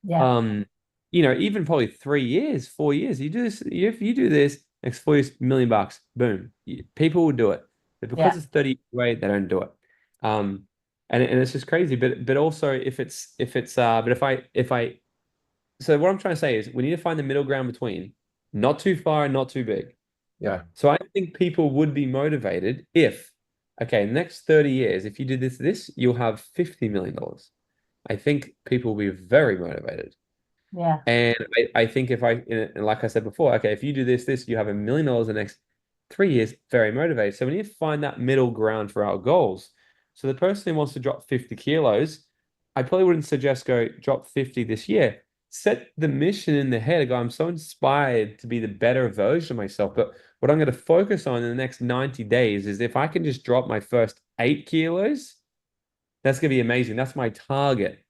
Yeah. Even probably 3 years, 4 years, you do this, if you do this, next 4 years, $1 million, boom. People will do it. But because it's 30 years away, they don't do it. And it's just crazy. But also so what I'm trying to say is we need to find the middle ground between not too far and not too big. Yeah. So I think people would be motivated if, okay, next 30 years, if you do this, you'll have $50 million. I think people will be very motivated. Yeah. And I think like I said before, okay, if you do this, you have $1 million in the next 3 years, very motivated. So we need to find that middle ground for our goals. So the person who wants to drop 50 kilos, I probably wouldn't suggest go drop 50 this year. Set the mission in the head. Go, I'm so inspired to be the better version of myself. But what I'm going to focus on in the next 90 days is if I can just drop my first 8 kilos, that's going to be amazing. That's my target.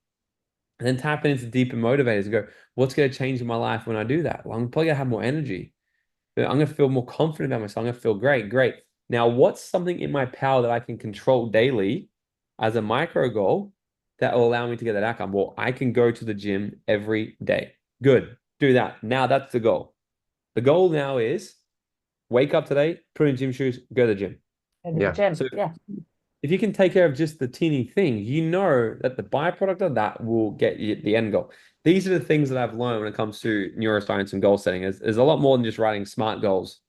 And then tap into deeper motivators and go, what's going to change in my life when I do that? Well, I'm probably going to have more energy. I'm going to feel more confident about myself. I'm going to feel great. Now, what's something in my power that I can control daily as a micro goal that will allow me to get that outcome? Well, I can go to the gym every day. Good. Do that. Now that's the goal. The goal now is wake up today, put in gym shoes, go to the gym. Go to the gym. So if you can take care of just the teeny thing, you know that the byproduct of that will get you the end goal. These are the things that I've learned when it comes to neuroscience and goal setting. There's a lot more than just writing smart goals.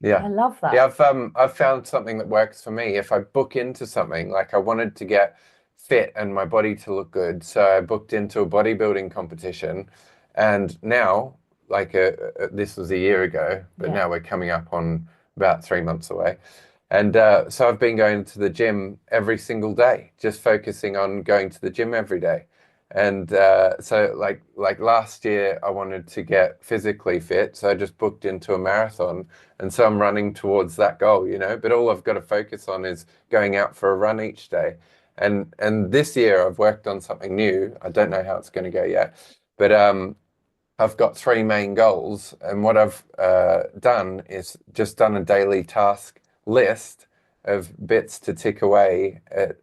Yeah, I love that. Yeah, I've found something that works for me. If I book into something, like I wanted to get fit and my body to look good, so I booked into a bodybuilding competition, and now, this was a year ago, but now we're coming up on about 3 months away. And so I've been going to the gym every single day, just focusing on going to the gym every day. And so like last year, I wanted to get physically fit, so I just booked into a marathon. And so I'm running towards that goal, but all I've got to focus on is going out for a run each day. And this year I've worked on something new. I don't know how it's going to go yet, but I've got 3 main goals. And what I've done is just done a daily task list of bits to tick away at,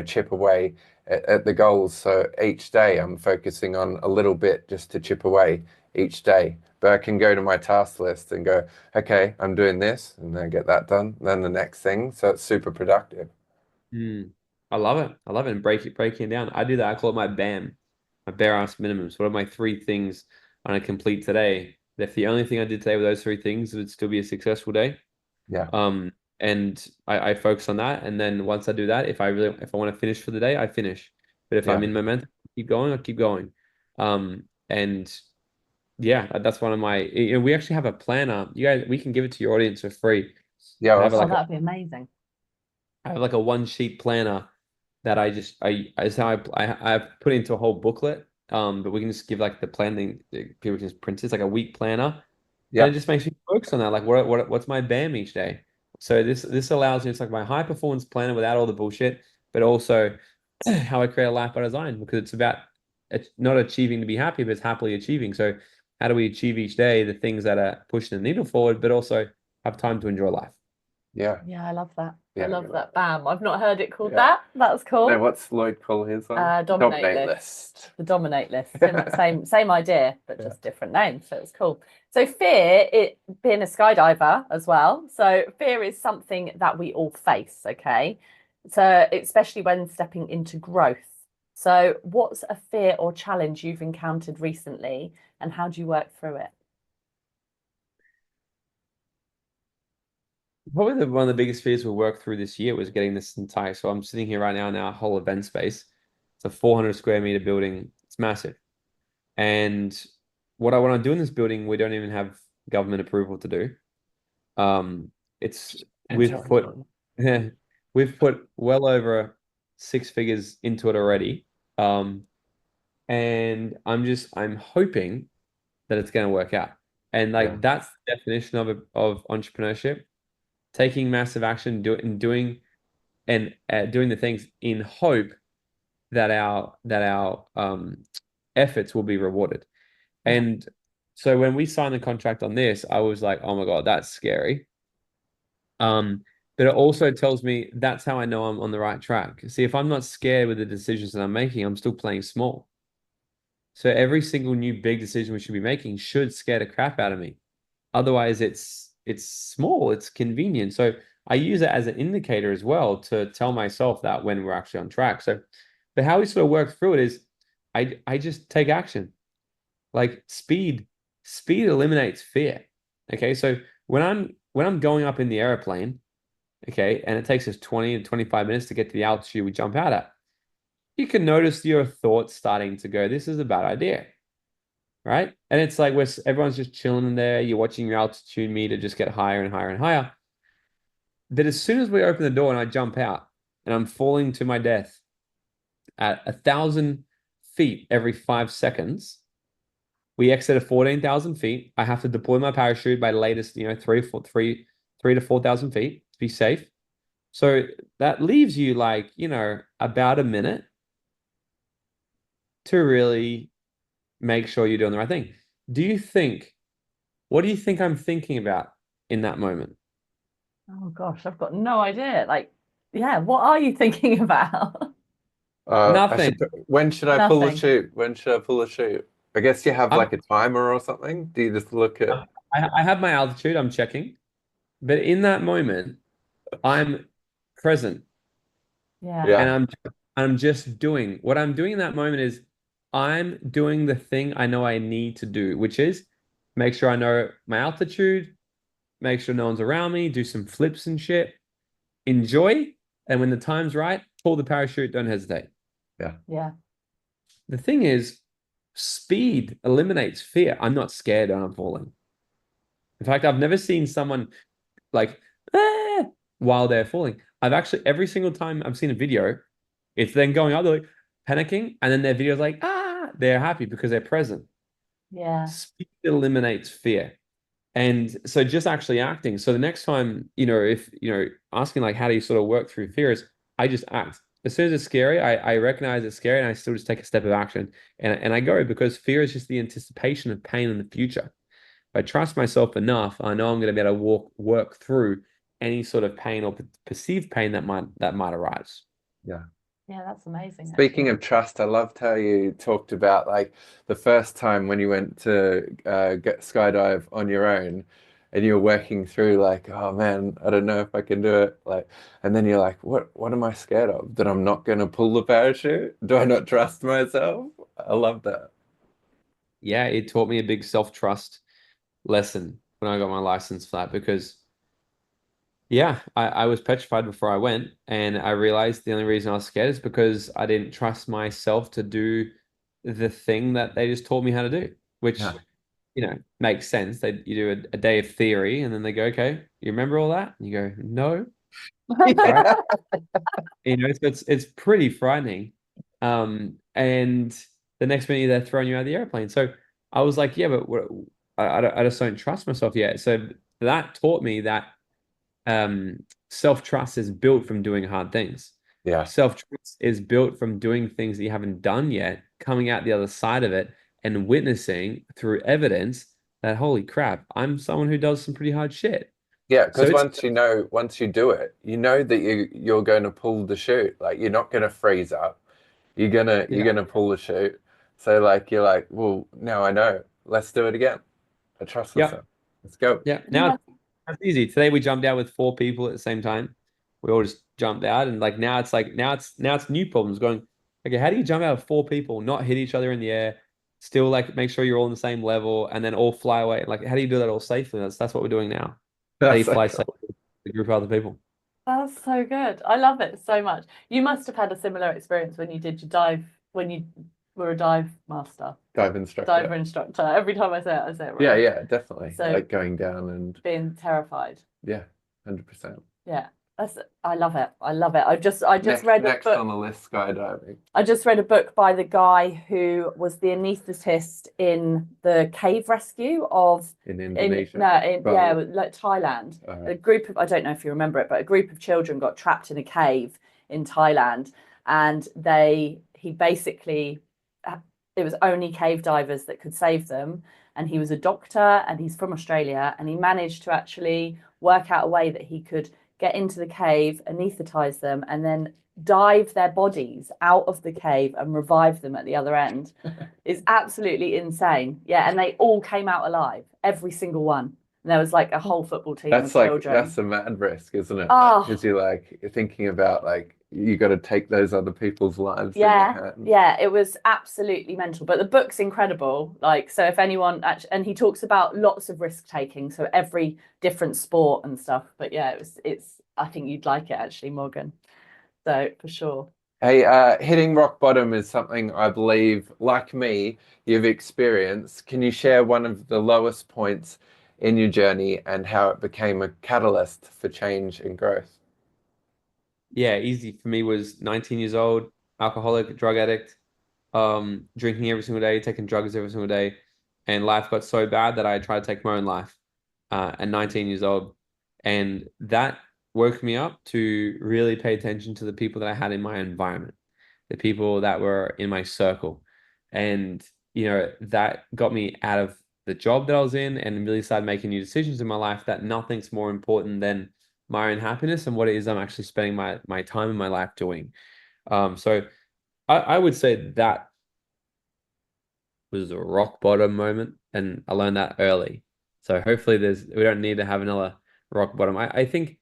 chip away at the goals. So each day I'm focusing on a little bit just to chip away each day. but I can go to my task list and go, okay, I'm doing this, and then get that done, and then the next thing. So it's super productive. I love it. I love it. And breaking it down. I do that. I call it my BAM, my bare ass minimums. What are my 3 things I'm gonna complete today? If the only thing I did today with those 3 things, it would still be a successful day. Yeah. And I focus on that. And then once I do that, if I want to finish for the day, I finish. But if I'm in momentum, keep going, I keep going. And yeah, that's one of my, we actually have a planner. You guys, we can give it to your audience for free. Yeah. I have like that'd be amazing. I have like a 1-sheet planner that I've put into a whole booklet. But we can just give like the planning, people can just print it. It's like a week planner. Yeah. And it just makes me focus on that. Like what's my BAM each day? So this allows me, it's like my high performance planner without all the bullshit, but also how I create a life by design, because it's not achieving to be happy, but it's happily achieving. So how do we achieve each day the things that are pushing the needle forward, but also have time to enjoy life? Yeah. Yeah, I love that. Yeah, I love good. that. Bam. I've not heard it called Yeah. that. That's cool. No, what's Lloyd call his one? Dominate list. The dominate list. Same idea, but just different names. So it's cool. So fear, it being a skydiver as well. So fear is something that we all face, okay? So especially when stepping into growth. So what's a fear or challenge you've encountered recently, and how do you work through it? Probably one of the biggest fears we worked through this year was getting this entire. So I'm sitting here right now in our whole event space. It's a 400 square meter building. It's massive. And what I want to do in this building, we don't even have government approval to do. We've put well over 6 figures into it already. And I'm hoping that it's going to work out. And that's the definition of entrepreneurship. Taking massive action, doing the things in hope that our efforts will be rewarded. And so when we signed the contract on this, I was like, oh my God, that's scary. But it also tells me that's how I know I'm on the right track. See, if I'm not scared with the decisions that I'm making, I'm still playing small. So every single new big decision we should be making should scare the crap out of me. Otherwise, it's small, it's convenient. So I use it as an indicator as well to tell myself that when we're actually on track. So, but how we sort of work through it is I just take action. Like speed eliminates fear. Okay. So when I'm going up in the airplane, okay, and it takes us 20 to 25 minutes to get to the altitude we jump out at, you can notice your thoughts starting to go, this is a bad idea. Right? And it's like everyone's just chilling in there. You're watching your altitude meter just get higher and higher and higher. But as soon as we open the door and I jump out and I'm falling to my death at 1,000 feet every 5 seconds, we exit at 14,000 feet. I have to deploy my parachute by the latest, 3 to 4,000 feet to be safe. So that leaves you like, about a minute to really make sure you're doing the right thing. What do you think I'm thinking about in that moment? Oh gosh, I've got no idea. What are you thinking about? Nothing. When should I pull the Nothing. chute? When should I pull the chute? I guess you have like a timer or something. Do you just look at? I have my altitude, I'm checking. But in that moment, I'm present. Yeah. And I'm just doing. What I'm doing in that moment is I'm doing the thing I know I need to do, which is make sure I know my altitude, make sure no one's around me, do some flips and shit, enjoy, and when the time's right, pull the parachute, don't hesitate. Yeah. The thing is, speed eliminates fear. I'm not scared when I'm falling. In fact, I've never seen someone like while they're falling. I've actually, every single time I've seen a video, it's then going up, they're like panicking, and then their video's like, they're happy because they're present. Yeah. Speed eliminates fear. And so just actually acting. So the next time, if, asking like, how do you sort of work through fears? I just act. As soon as it's scary, I recognize it's scary and I still just take a step of action. And I go, because fear is just the anticipation of pain in the future. If I trust myself enough, I know I'm going to be able to work through any sort of pain or perceived pain that might arise. Yeah. Yeah, that's amazing. Speaking of trust, I loved how you talked about like the first time when you went to get skydive on your own and you were working through like, oh man, I don't know if I can do it. Like, and then you're like, what am I scared of? That I'm not going to pull the parachute? Do I not trust myself? I love that. Yeah, it taught me a big self-trust lesson when I got my license for that because yeah, I was petrified before I went, and I realized the only reason I was scared is because I didn't trust myself to do the thing that they just taught me how to do, which, Yeah. makes sense. You do a day of theory, and then they go, okay, you remember all that? And you go, no, right? Yeah. So it's pretty frightening. And the next minute they're throwing you out of the airplane. So I was like, yeah, but I just don't trust myself yet. So that taught me that um, self-trust is built from doing hard things. Yeah. Self-trust is built from doing things that you haven't done yet, coming out the other side of it and witnessing through evidence that, holy crap, I'm someone who does some pretty hard shit. Yeah, So because once you do it, you know that you're going to pull the chute. Like you're not going to freeze up. You're yeah, gonna pull the chute. So like you're like, well, now I know. Let's do it again. I trust yeah, myself. Let's go. yeah. Yeah. Now it's easy. Today we jumped out with 4 people at the same time. We all just jumped out, and like now it's new problems going. Okay, how do you jump out with 4 people, not hit each other in the air, still like make sure you're all on the same level, and then all fly away? Like, how do you do that all safely? That's what we're doing now. How do you That's so fly cool. safely with a group of other people? That's so good. I love it so much. You must have had a similar experience when you did your dive, when you were a dive master, Dive instructor. diver instructor. Every time I say it Yeah, wrong. yeah, definitely. So Like going down and being terrified. yeah, 100%. Yeah. I love it. I love it. I just read a Next book. on the list, skydiving I just read a book by the guy who was the anaesthetist in the cave rescue of in in Indonesia. no in yeah Bali. like Thailand. Uh, A group of I don't know if you remember it, but a group of children got trapped in a cave in Thailand, and he basically it was only cave divers that could save them, and he was a doctor and he's from Australia, and he managed to actually work out a way that he could get into the cave, anesthetize them, and then dive their bodies out of the cave and revive them at the other end. It's absolutely insane. Yeah, and they all came out alive, every single one. And there was like a whole football team of that's children. a mad risk, isn't it? Oh, Because you're thinking about like you got to take those other people's lives in your yeah, hands. yeah, it was absolutely mental. But the book's incredible. Like, so if anyone actually, and he talks about lots of risk taking, so every different sport and stuff. But yeah, I think you'd like it actually, Morgan. So for sure. Hey, hitting rock bottom is something I believe, like me, you've experienced. Can you share one of the lowest points in your journey and how it became a catalyst for change and growth? Yeah, easy for me was 19 years old, alcoholic, drug addict, drinking every single day, taking drugs every single day, and life got so bad that I tried to take my own life at 19 years old, and that woke me up to really pay attention to the people that I had in my environment, the people that were in my circle, and that got me out of the job that I was in and really started making new decisions in my life that nothing's more important than my own happiness and what it is I'm actually spending my time in my life doing. So I would say that was a rock bottom moment, and I learned that early. So hopefully we don't need to have another rock bottom. I think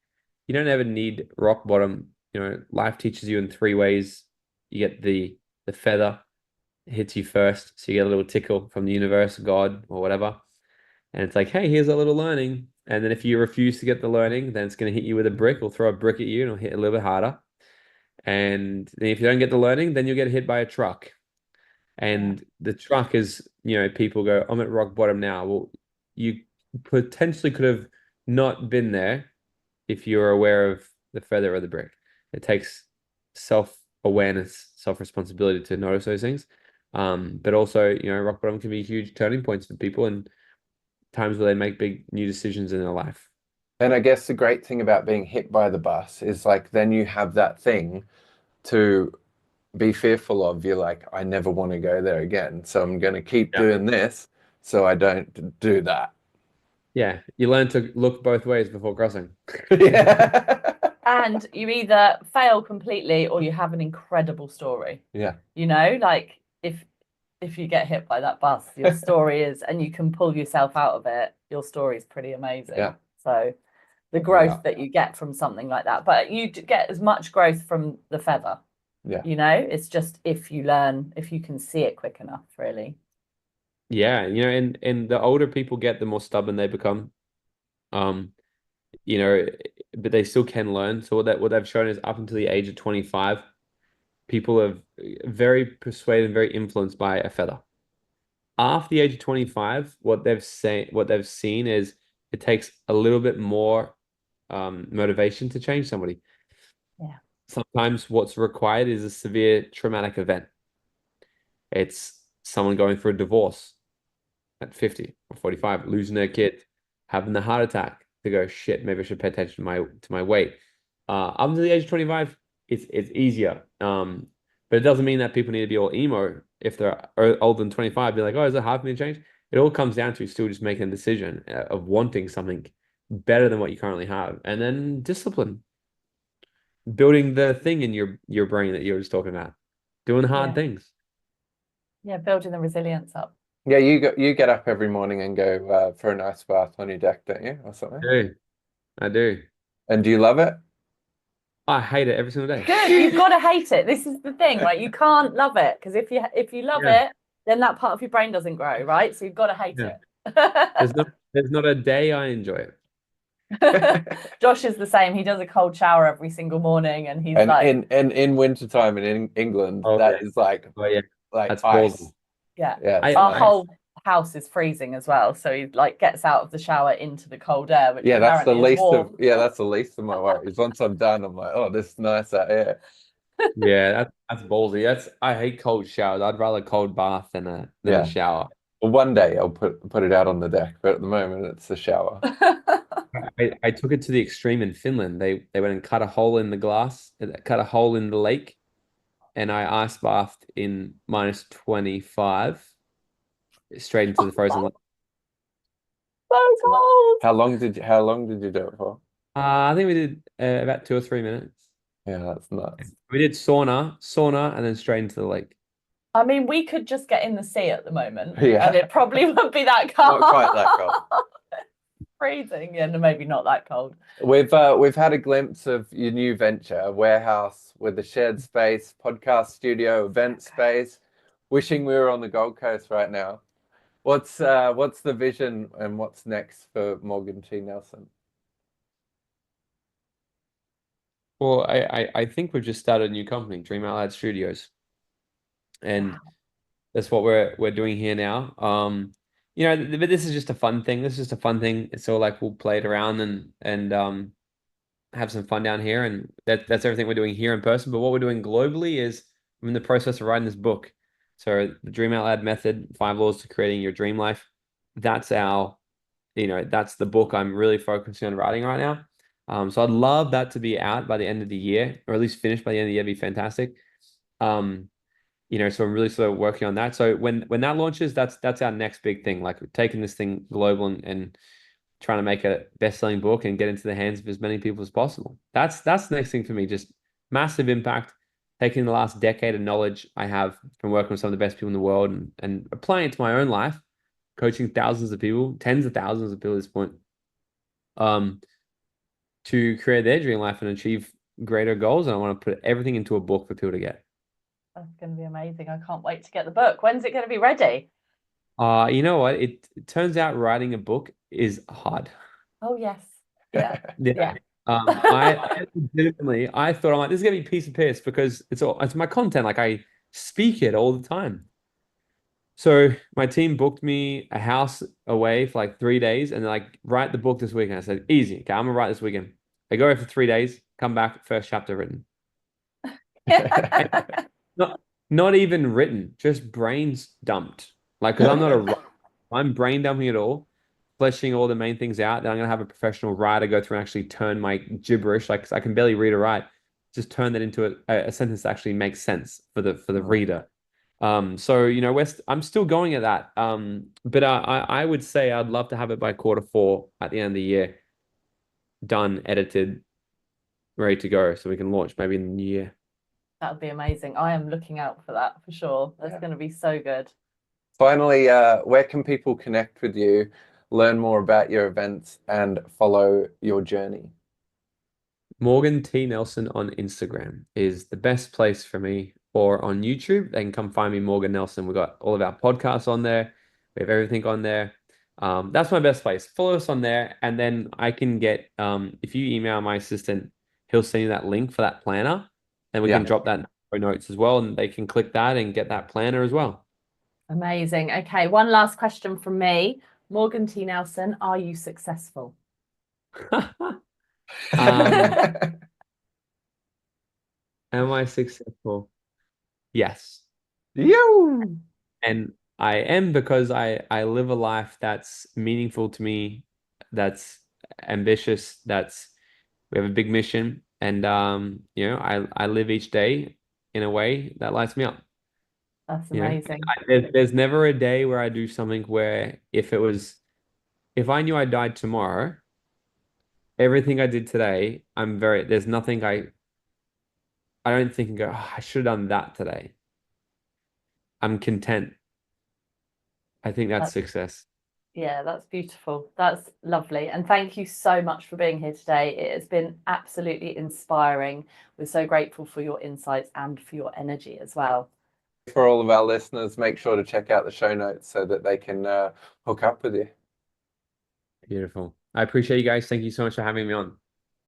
you don't ever need rock bottom. Life teaches you in 3 ways. You get the feather hits you first, so you get a little tickle from the universe, God, or whatever. And it's like, hey, here's a little learning. And then if you refuse to get the learning, then it's going to hit you with a brick or throw a brick at you and it'll hit a little bit harder. And then if you don't get the learning, then you'll get hit by a truck. Yeah. And the truck is, people go, I'm at rock bottom now. Well, you potentially could have not been there if you're aware of the feather or the brick. It takes self-awareness, self-responsibility to notice those things. But also, rock bottom can be huge turning points for people and times where they make big new decisions in their life. And I guess the great thing about being hit by the bus is like then you have that thing to be fearful of. You're like, I never want to go there again. So I'm going to keep Yeah. doing this so I don't do that. Yeah, you learn to look both ways before crossing. Yeah. And you either fail completely or you have an incredible story. Yeah. You know, like if you get hit by that bus, your story is, and you can pull yourself out of it, your story is pretty amazing. Yeah. So the growth Yeah. that you get from something like that, but you get as much growth from the feather. Yeah. You know, it's just if you learn, if you can see it quick enough, really. Yeah, you know, and the older people get, the more stubborn they become. You know, but they still can learn. So what they've shown is up until the age of 25, people are very persuaded and very influenced by a feather. After the age of 25, what they've seen is it takes a little bit more motivation to change somebody. Yeah. Sometimes what's required is a severe traumatic event. It's someone going through a divorce at 50 or 45, losing their kid, having the heart attack, to go, shit, maybe I should pay attention to my weight. Up to the age of 25, it's easier. But it doesn't mean that people need to be all emo if they're older than 25. Be like, oh, is it hard for me to change? It all comes down to still just making a decision of wanting something better than what you currently have, and then discipline, building the thing in your brain that you were just talking about, doing hard things. Yeah, building the resilience up. Yeah, you get up every morning and go for a nice bath on your deck, don't you, or something? I do. And do you love it? I hate it every single day. Good. You've got to hate it. This is the thing, right? You can't love it, because if you love it, then that part of your brain doesn't grow, right? So you've got to hate it. There's not a day I enjoy it. Josh is the same. He does a cold shower every single morning, and he's like, in wintertime in England, is like that's ice. balls. Yeah. Our whole house is freezing as well, so he like gets out of the shower into the cold air, which that's the least warm. that's the least of my worries. Once I'm done, I'm like, oh, this is nice out here. Yeah, that's ballsy. I hate cold showers. I'd rather cold bath than a shower. Well, one day I'll put it out on the deck, but at the moment it's a shower. I took it to the extreme in Finland. They went and cut a hole in the glass, cut a hole in the lake, and I ice bathed in minus 25 straight into the frozen lake. So cold. How long did you do it for? I think we did about 2 or 3 minutes. Yeah, that's nuts. We did sauna, and then straight into the lake. I mean, we could just get in the sea at the moment, Yeah. and it probably wouldn't be that cold. Not quite that cold. Freezing, yeah, no, maybe not that cold. We've had a glimpse of your new venture, a warehouse with a shared space, podcast studio, event space. Wishing we were on the Gold Coast right now. What's the vision and what's next for Morgan T. Nelson? Well, I think we've just started a new company, Dream Out Loud Studios, and that's what we're doing here now. You know, but this is just a fun thing. This is just a fun thing. It's all like we'll play it around and have some fun down here, and that's everything we're doing here in person. But what we're doing globally is I'm in the process of writing this book. So the Dream Out Loud method, 5 laws to creating your dream life. That's that's the book I'm really focusing on writing right now. So I'd love that to be out by the end of the year, or at least finished by the end of the year. It'd be fantastic. So I'm really sort of working on that. So when that launches, that's our next big thing. Like taking this thing global and trying to make a best-selling book and get into the hands of as many people as possible. That's the next thing for me. Just massive impact, taking the last decade of knowledge I have from working with some of the best people in the world and applying it to my own life, coaching thousands of people, tens of thousands of people at this point, to create their dream life and achieve greater goals. And I want to put everything into a book for people to get. That's going to be amazing. I can't wait to get the book. When's it going to be ready? You know what? It turns out writing a book is hard. Oh, yes. Yeah. Yeah. I legitimately, I thought, I'm like, this is gonna be a piece of piss because it's my content. Like I speak it all the time. So my team booked me a house away for like 3 days, and they're like, write the book this weekend. I said, easy. Okay, I'm gonna write this weekend. I go away for 3 days, come back, first chapter written. Not even written, just brains dumped. Like, because I'm brain dumping it all, fleshing all the main things out. Then I'm gonna have a professional writer go through and actually turn my gibberish, like 'cause I can barely read or write, just turn that into a sentence that actually makes sense for the reader. So I'm still going at that. But I would say I'd love to have it by Q4 at the end of the year, done, edited, ready to go, so we can launch maybe in the new year. That would be amazing. I am looking out for that for sure. That's going to be so good. Finally, where can people connect with you, learn more about your events, and follow your journey? Morgan T. Nelson on Instagram is the best place for me, or on YouTube. They can come find me, Morgan Nelson. We've got all of our podcasts on there. We have everything on there. That's my best place. Follow us on there, and then I can get, if you email my assistant, he'll send you that link for that planner, and we can drop that in the notes as well, and they can click that and get that planner as well. Amazing. Okay, one last question from me. Morgan T. Nelson, are you successful? Am I successful? Yes. You. And I am, because I live a life that's meaningful to me, that's ambitious, we have a big mission, and I live each day in a way that lights me up. That's You know, amazing. there's never a day where I do something where if I knew I died tomorrow, everything I did today, there's nothing I don't think and go, "Oh, I should have done that today." I'm content. I think that's success. Yeah, that's beautiful. That's lovely. And thank you so much for being here today. It has been absolutely inspiring. We're so grateful for your insights and for your energy as well. For all of our listeners, make sure to check out the show notes so that they can hook up with you. Beautiful. I appreciate you guys. Thank you so much for having me on.